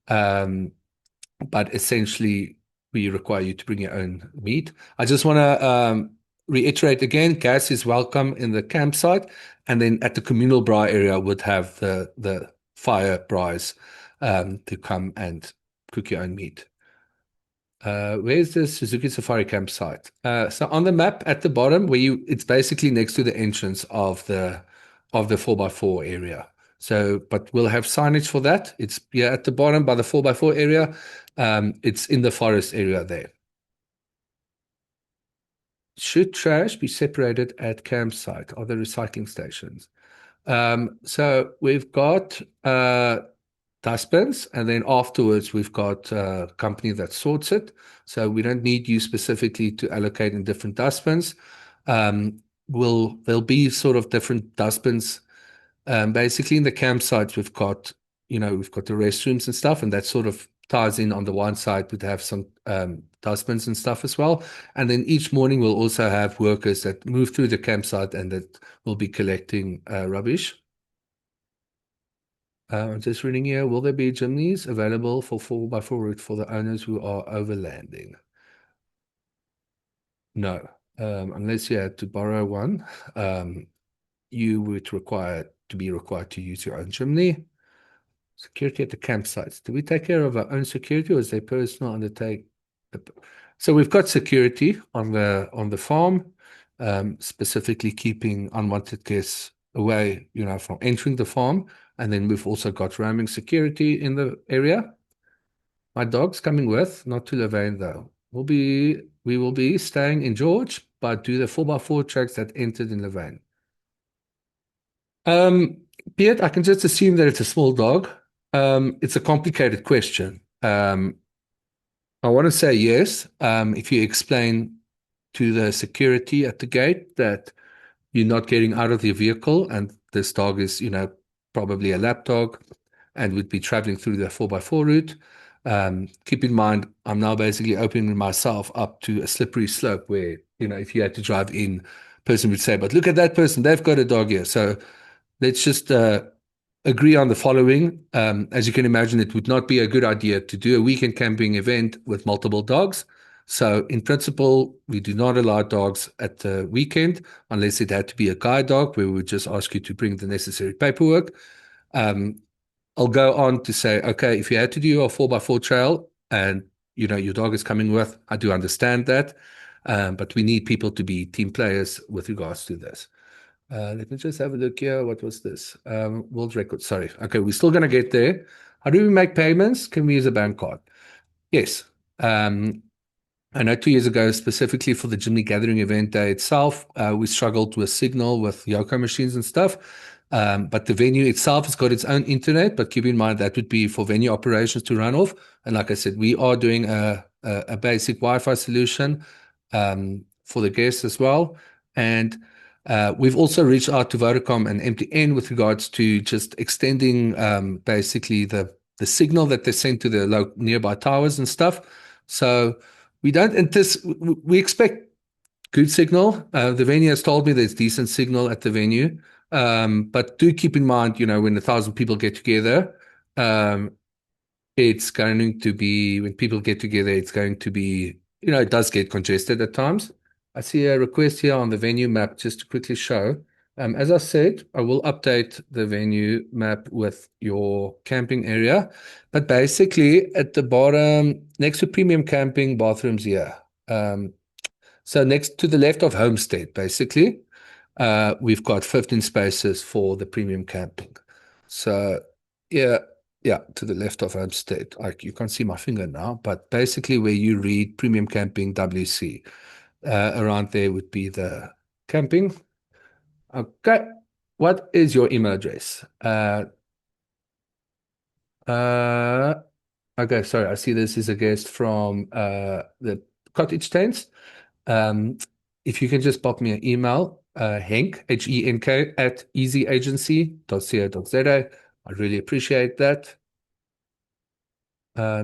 Um, but essentially, we require you to bring your own meat. I just want to reiterate again, gas is welcome in the campsite, and then at the communal braai area would have the fire braais to come and cook your own meat. Where's the Suzuki Safari campsite? So on the map at the bottom, it's basically next to the entrance of the 4x4 area. So, but we'll have signage for that. It's at the bottom by the 4x4 area. It's in the forest area there. Should trash be separated at campsite or the recycling stations? So we've got dustbins, and then afterwards we've got a company that sorts it. So we don't need you specifically to allocate in different dustbins. There'll be sort of different dustbins. Basically in the campsites we've got the restrooms and stuff, and that sort of ties in on the one side. We'd have some dustbins and stuff as well. And then each morning we'll also have workers that move through the campsite and that will be collecting rubbish. I'm just reading here. Will there be Jimneys available for 4x4 route for the owners who are overlanding? No, unless you had to borrow one, you would be required to use your own Jimny. Security at the campsites. Do we take care of our own security, or is there personal undertake? So we've got security on the farm, specifically keeping unwanted guests away, from entering the farm. And then we've also got roaming security in the area. My dog's coming with, not to Louvain though. We will be staying in George, but do the 4x4 tracks that entered in Louvain. Piet, I can just assume that it's a small dog. It's a complicated question. I want to say yes. If you explain to the security at the gate that you're not getting out of your vehicle and this dog is, probably a lap dog and would be traveling through the 4x4 route. Keep in mind, I'm now basically opening myself up to a slippery slope where, if you had to drive in, person would say, but look at that person, they've got a dog here. So let's just agree on the following. As you can imagine, it would not be a good idea to do a weekend camping event with multiple dogs. So in principle, we do not allow dogs at the weekend unless it had to be a guide dog where we would just ask you to bring the necessary paperwork. I'll go on to say, okay, if you had to do a 4x4 trail and your dog is coming with, I do understand that. But we need people to be team players with regards to this. Let me just have a look here. What was this? World record. Sorry. Okay, we're still going to get there. How do we make payments? Can we use a bank card? Yes. I know 2 years ago, specifically for the Jimny Gathering event day itself, we struggled with signal with Yoko machines and stuff. But the venue itself has got its own internet, but keep in mind that would be for venue operations to run off. And like I said, we are doing a basic Wi-Fi solution for the guests as well. And we've also reached out to Vodacom and MTN with regards to just extending basically the signal that they send to the nearby towers and stuff. So we don't we expect good signal. The venue has told me there's decent signal at the venue. But do keep in mind, when 1,000 people get together, it's going to be, when people get together, it's going to be, it does get congested at times. I see a request here on the venue map just to quickly show. As I said, I will update the venue map with your camping area. But basically, at the bottom, next to premium camping, bathrooms here. So next to the left of Homestead, basically, we've got 15 spaces for the premium camping. So yeah, to the left of Homestead. You can't see my finger now, but basically where you read premium camping WC, around there would be the camping. Okay, what is your email address? Okay, sorry, I see this is a guest from the cottage tents. If you can just pop me an email, Henk, HENK, at easyagency.co.za. I really appreciate that.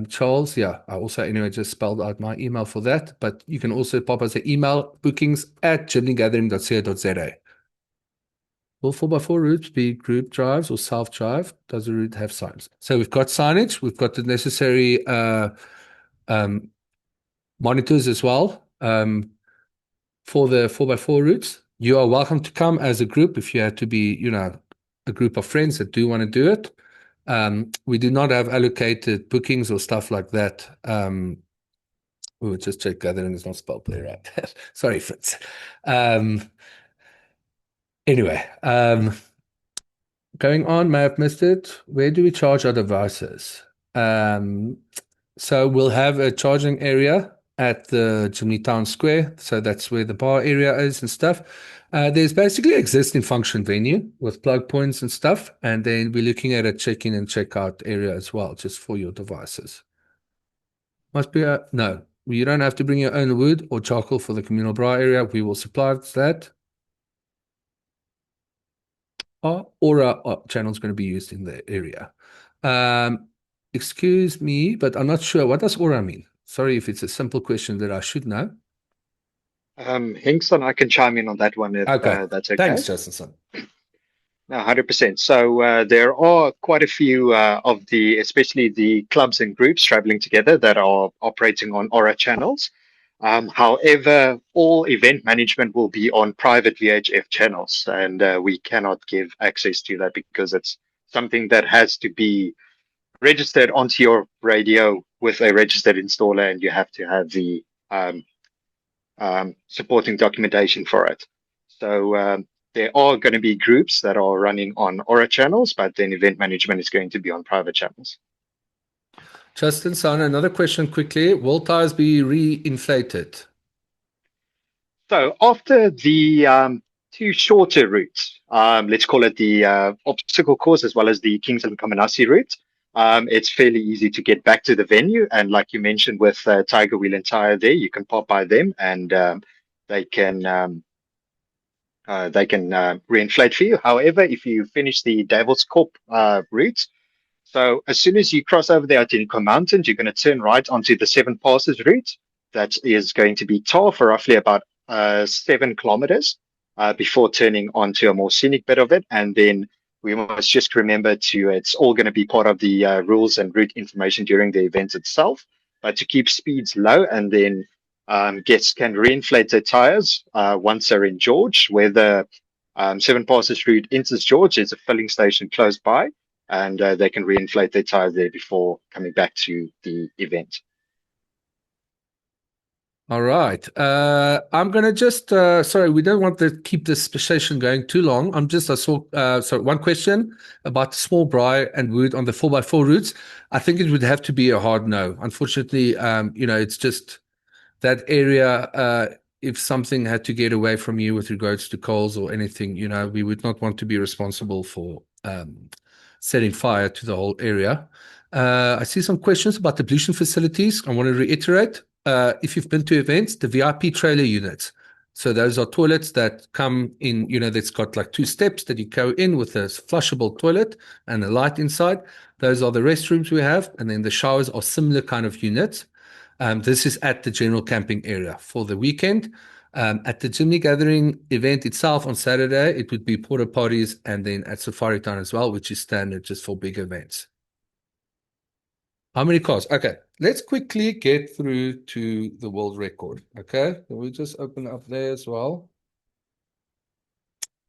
Charles, yeah, I also anyway just spelled out my email for that, but you can also pop us an email, bookings@jimnygathering.co.za. Will 4x4 routes be group drives or self-drive? Does the route have signs? So we've got signage, we've got the necessary monitors as well. For the 4x4 routes, you are welcome to come as a group if you had to be, a group of friends that do want to do it. We do not have allocated bookings or stuff like that. We would just check gathering is not spelled there, right? Sorry, Fritz. Anyway, going on, may have missed it. Where do we charge our devices? So we'll have a charging area at the Jimny Town Square. So that's where the bar area is and stuff. There's basically an existing function venue with plug points and stuff. And then we're looking at a check-in and check-out area as well, just for your devices. Must be no, you don't have to bring your own wood or charcoal for the communal bar area. We will supply that. Aura channel is going to be used in the area. Excuse me, but I'm not sure. What does Aura mean? Sorry if it's a simple question that I should know. Hinkson, I can chime in on that one if that's okay. Thanks, Justin. No, 100%. So there are quite a few of especially the clubs and groups traveling together that are operating on Aura channels. However, all event management will be on private VHF channels, and we cannot give access to that because it's something that has to be registered onto your radio with a registered installer, and you have to have the supporting documentation for it. So there are going to be groups that are running on Aura channels, but then event management is going to be on private channels. Justin, Sana, another question quickly. Will tires be re-inflated? So after the two shorter routes, let's call it the obstacle course as well as the Kingsland Kamanasi route, it's fairly easy to get back to the venue. And like you mentioned with Tiger Wheel and Tire there, you can pop by them and they can reinflate for you. However, if you finish the Devil's Corp route, so as soon as you cross over the Itinerary Mountains, you're going to turn right onto the Seven Passes route. That is going to be tar for roughly about 7 kilometers before turning onto a more scenic bit of it. And then we must just remember it's all going to be part of the rules and route information during the event itself, but to keep speeds low. And then guests can reinflate their tires once they're in George, where the Seven Passes route enters George. There's a filling station close by, and they can reinflate their tires there before coming back to the event. All right. I'm going to just, sorry, we don't want to keep this session going too long. I saw, so one question about small braai and wood on the 4x4 routes. I think it would have to be a hard no. Unfortunately, it's just that area, if something had to get away from you with regards to coals or anything, we would not want to be responsible for setting fire to the whole area. I see some questions about the ablution facilities. I want to reiterate, if you've been to events, the VIP trailer units, So those are toilets that come in, that's got like 2 steps that you go in with a flushable toilet and a light inside. Those are the restrooms we have. And then the showers are similar kind of units. This is at the general camping area for the weekend. At the Jimny Gathering event itself on Saturday, it would be porta potties, and then at Safari Town as well, which is standard just for big events. How many cars? Okay, let's quickly get through to the world record. Okay, we'll just open up there as well.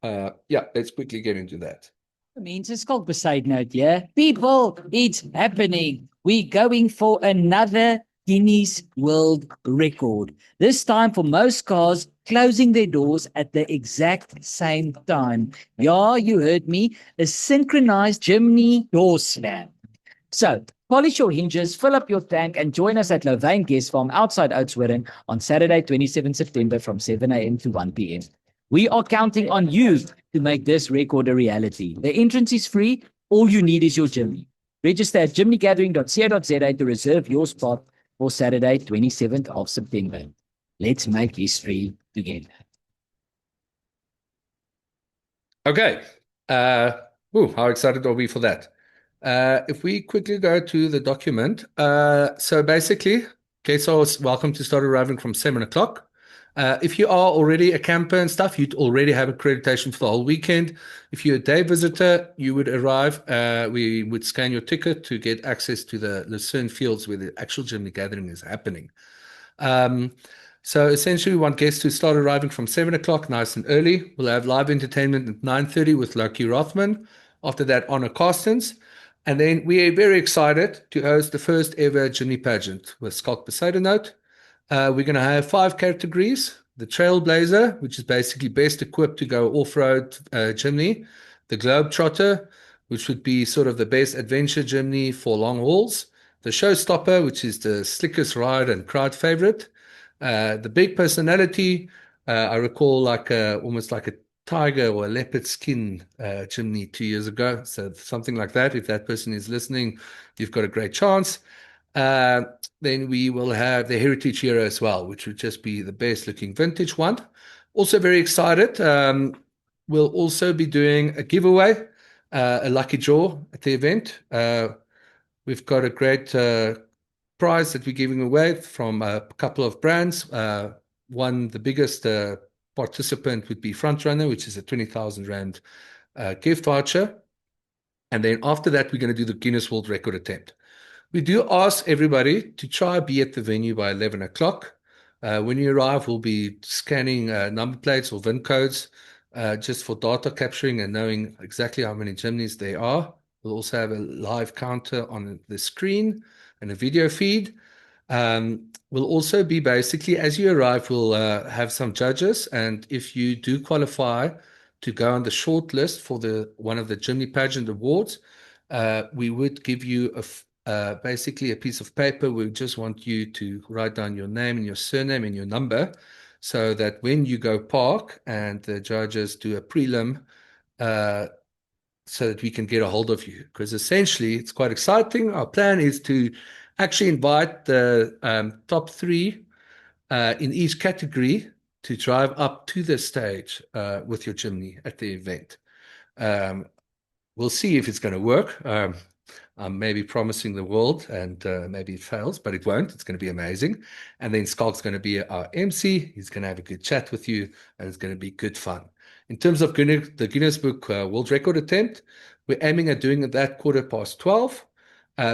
Yeah, let's quickly get into that. Means a skulk beside note, yeah? People, it's happening. We're going for another Guinness World Record. This time for most cars closing their doors at the exact same time. Yeah, you heard me. A synchronized Jimny door slam. So, polish your hinges, fill up your tank, and join us at Louvain Guest Farm outside Oudtshoorn on Saturday, 27 September from 7 a.m. to 1 p.m. We are counting on you to make this record a reality. The entrance is free. All you need is your Jimny. Register at jimnygathering.co.za to reserve your spot for Saturday, 27th of September. Let's make history together. Okay. How excited are we for that? If we quickly go to the document, so basically, guests are welcome to start arriving from 7 o'clock. If you are already a camper and stuff, you'd already have accreditation for the whole weekend. If you're a day visitor, you would arrive. We would scan your ticket to get access to the Lucerne fields where the actual Jimny Gathering is happening. So essentially, we want guests to start arriving from 7 o'clock, nice and early. We'll have live entertainment at 9:30 with Loki Rothman. After that, Honor Carstens. And then we are very excited to host the first ever Jimny pageant with Skulk beside a note. We're going to have 5 categories. The Trailblazer, which is basically best equipped to go off-road Jimny. The Globetrotter, which would be sort of the best adventure Jimny for long hauls. The Showstopper, which is the slickest ride and crowd favorite. The Big Personality, I recall almost like a tiger or a leopard skin Jimny 2 years ago. So something like that. If that person is listening, you've got a great chance. Then we will have the Heritage Hero as well, which would just be the best looking vintage one. Also very excited. We'll also be doing a giveaway, a lucky draw at the event. We've got a great prize that we're giving away from a couple of brands. The biggest participant would be Frontrunner, which is a 20,000 Rand gift voucher. And then after that, we're going to do the Guinness World Record attempt. We do ask everybody to try be at the venue by 11 o'clock. When you arrive, we'll be scanning number plates or VIN codes just for data capturing and knowing exactly how many Jimnys there are. We'll also have a live counter on the screen and a video feed. We'll also be basically, as you arrive, we'll have some judges. And if you do qualify to go on the short list for one of the Jimny Pageant Awards, we would give you basically a piece of paper. We just want you to write down your name and your surname and your number so that when you go park and the judges do a prelim, so that we can get a hold of you. Because essentially, it's quite exciting. Our plan is to actually invite the top 3 in each category to drive up to the stage with your Jimny at the event. We'll see if it's going to work. I'm maybe promising the world, and maybe it fails, but it won't. It's going to be amazing. And then Skulk's going to be our MC. He's going to have a good chat with you, and it's going to be good fun. In terms of the Guinness Book World Record attempt, we're aiming at doing that 12:15.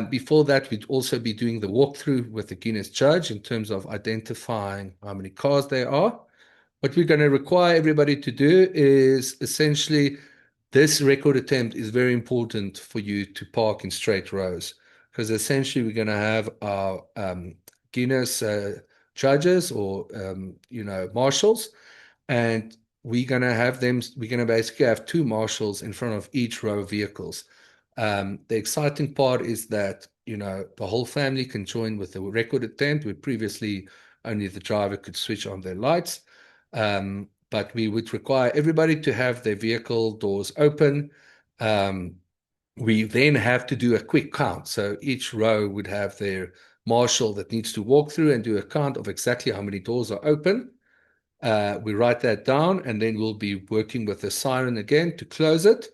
Before that, we'd also be doing the walkthrough with the Guinness judge in terms of identifying how many cars there are. What we're going to require everybody to do is essentially, this record attempt is very important for you to park in straight rows, because essentially we're going to have our Guinness judges or marshals, and we're going to basically have 2 marshals in front of each row of vehicles. The exciting part is that the whole family can join with the record attempt, where previously only the driver could switch on their lights. But we would require everybody to have their vehicle doors open. We then have to do a quick count. So each row would have their marshal that needs to walk through and do a count of exactly how many doors are open. We write that down, and then we'll be working with the siren again to close it.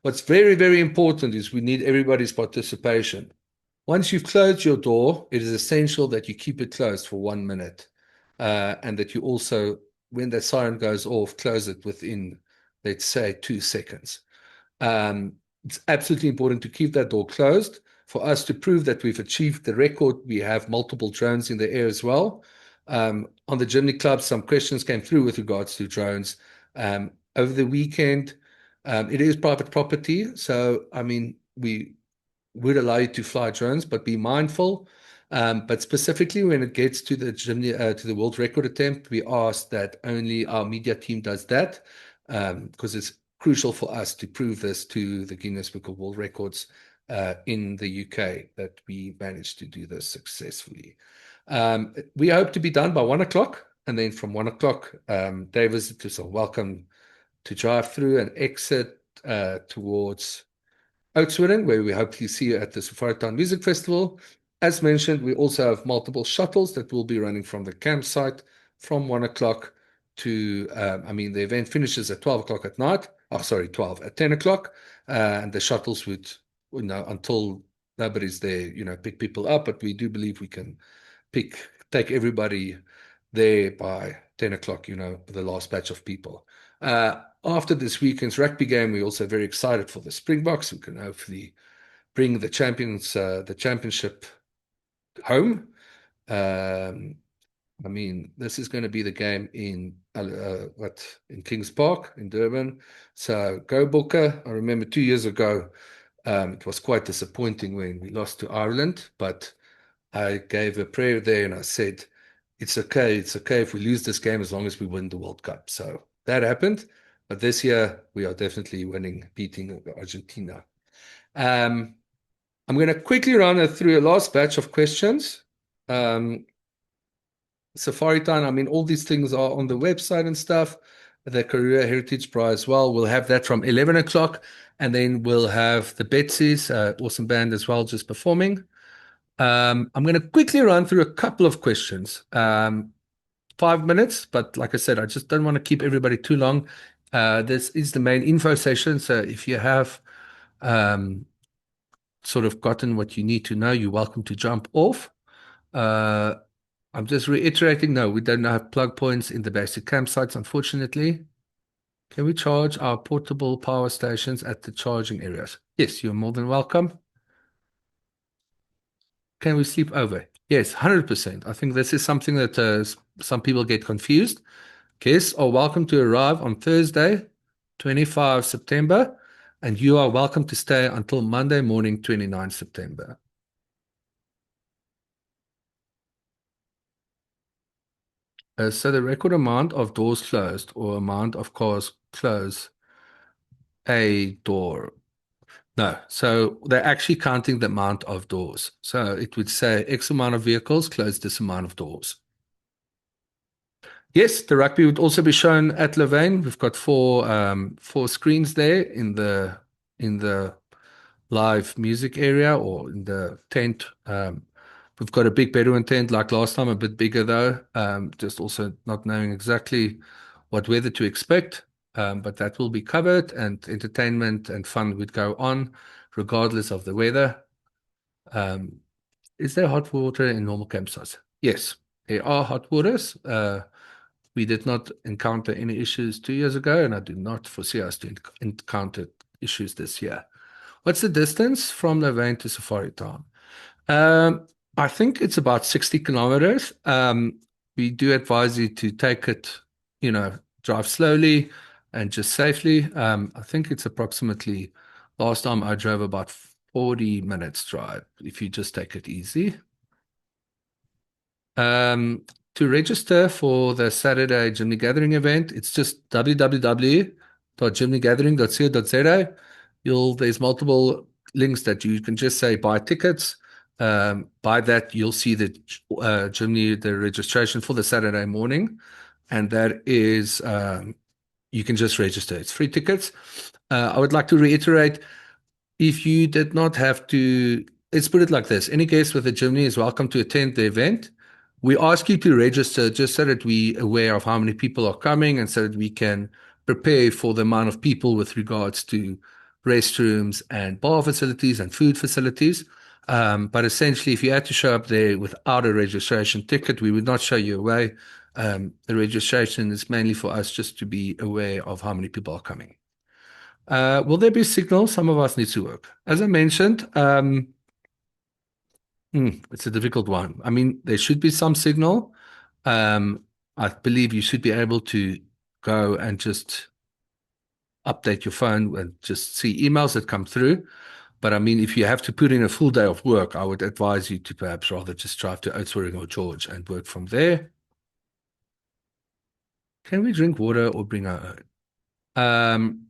What's very, very important is we need everybody's participation. Once you've closed your door, it is essential that you keep it closed for 1 minute, and that you also, when the siren goes off, close it within, let's say, 2 seconds. It's absolutely important to keep that door closed. For us to prove that we've achieved the record, we have multiple drones in the air as well. On the Jimny Club, some questions came through with regards to drones. Over the weekend, it is private property, so I mean, we would allow you to fly drones, but be mindful. But specifically when it gets to the to the world record attempt, we ask that only our media team does that, because it's crucial for us to prove this to the Guinness Book of World Records in the UK, that we managed to do this successfully. We hope to be done by 1 o'clock, and then from 1 o'clock, day visitors are welcome to drive through and exit towards Oudtshoorn, where we hopefully see you at the Safari Town Music Festival. As mentioned, we also have multiple shuttles that will be running from the campsite from 1 o'clock to, the event finishes at 12 o'clock at night. Oh, sorry, 12 at 10 o'clock. And the shuttles would, until nobody's there, pick people up. But we do believe we can take everybody there by 10 o'clock, the last batch of people. After this weekend's rugby game, we're also very excited for the Springboks, who can hopefully bring the championship home. This is going to be the game in Kings Park in Durban. So go Bokke. I remember 2 years ago, it was quite disappointing when we lost to Ireland, but I gave a prayer there and I said, it's okay if we lose this game as long as we win the World Cup. So that happened. But this year, we are definitely beating Argentina. I'm going to quickly run through a last batch of questions. Safari Town, all these things are on the website and stuff. The Karoo Heritage Prize as well. We'll have that from 11 o'clock. And then we'll have the Betsy's, awesome band as well, just performing. I'm going to quickly run through a couple of questions. 5 minutes, but like I said, I just don't want to keep everybody too long. This is the main info session, so if you have sort of gotten what you need to know, you're welcome to jump off. I'm just reiterating, no, we don't have plug points in the basic campsites, unfortunately. Can we charge our portable power stations at the charging areas? Yes, you're more than welcome. Can we sleep over? Yes, 100%. I think this is something that some people get confused. Guests are welcome to arrive on Thursday, 25 September, and you are welcome to stay until Monday morning, 29 September. So the record amount of doors closed or amount of cars close a door. No, so they're actually counting the amount of doors. So it would say X amount of vehicles close this amount of doors. Yes, the rugby would also be shown at Louvain. We've got four screens there in the live music area or in the tent. We've got a big Bedouin tent like last time, a bit bigger though. Just also not knowing exactly what weather to expect. But that will be covered, and entertainment and fun would go on regardless of the weather. Is there hot water in normal campsites? Yes, there are hot waters. We did not encounter any issues 2 years ago, and I do not foresee us to encounter issues this year. What's the distance from Louvain to Safari Town? I think it's about 60 kilometers. We do advise you to take it, drive slowly and just safely. I think it's approximately, last time I drove about 40 minutes drive if you just take it easy. To register for the Saturday Jimny Gathering event, it's just www.jimnygathering.co.za. There's multiple links that you can just say buy tickets. By that, you'll see the Jimny, the registration for the Saturday morning, and that is you can just register. It's free tickets. I would like to reiterate, if you did not have to, let's put it like this: any guest with a Jimny is welcome to attend the event. We ask you to register just so that we're aware of how many people are coming and so that we can prepare for the amount of people with regards to restrooms and bar facilities and food facilities. But essentially, if you had to show up there without a registration ticket, we would not show you away. The registration is mainly for us just to be aware of how many people are coming. Will there be signal? Some of us need to work. As I mentioned, it's a difficult one. I mean, there should be some signal. Um, I believe you should be able to go and just update your phone and just see emails that come through. But I mean, if you have to put in a full day of work, I would advise you to perhaps rather just drive to Oudtshoorn or George and work from there. Can we drink water or bring our own?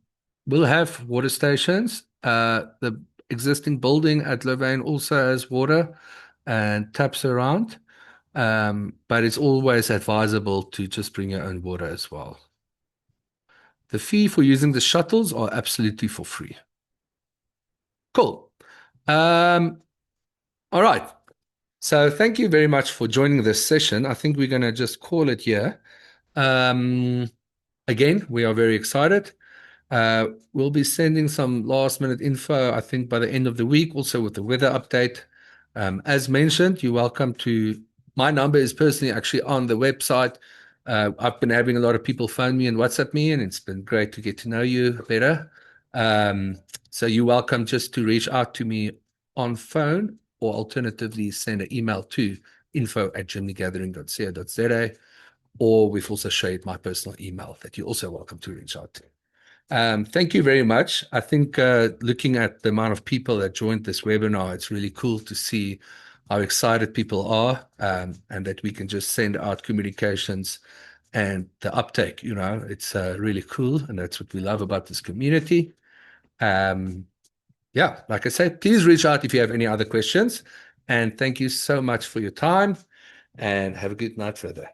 We'll have water stations. The existing building at Louvain also has water and taps around. But it's always advisable to just bring your own water as well. The fee for using the shuttles are absolutely for free. Cool. All right. So thank you very much for joining this session. I think we're going to just call it here. Um, Again, we are very excited. We'll be sending some last minute info, I think, by the end of the week, also with the weather update. As mentioned, you're welcome to. My number is personally actually on the website. I've been having a lot of people phone me and WhatsApp me, and it's been great to get to know you better. So you're welcome just to reach out to me on phone or alternatively send an email to info@jimnygathering.co.za, or we've also shared my personal email that you're also welcome to reach out to. Thank you very much. I think looking at the amount of people that joined this webinar, it's really cool to see how excited people are, and that we can just send out communications and the uptake, it's really cool. And that's what we love about this community. Um, yeah, like I said, please reach out if you have any other questions. And thank you so much for your time and have a good night further.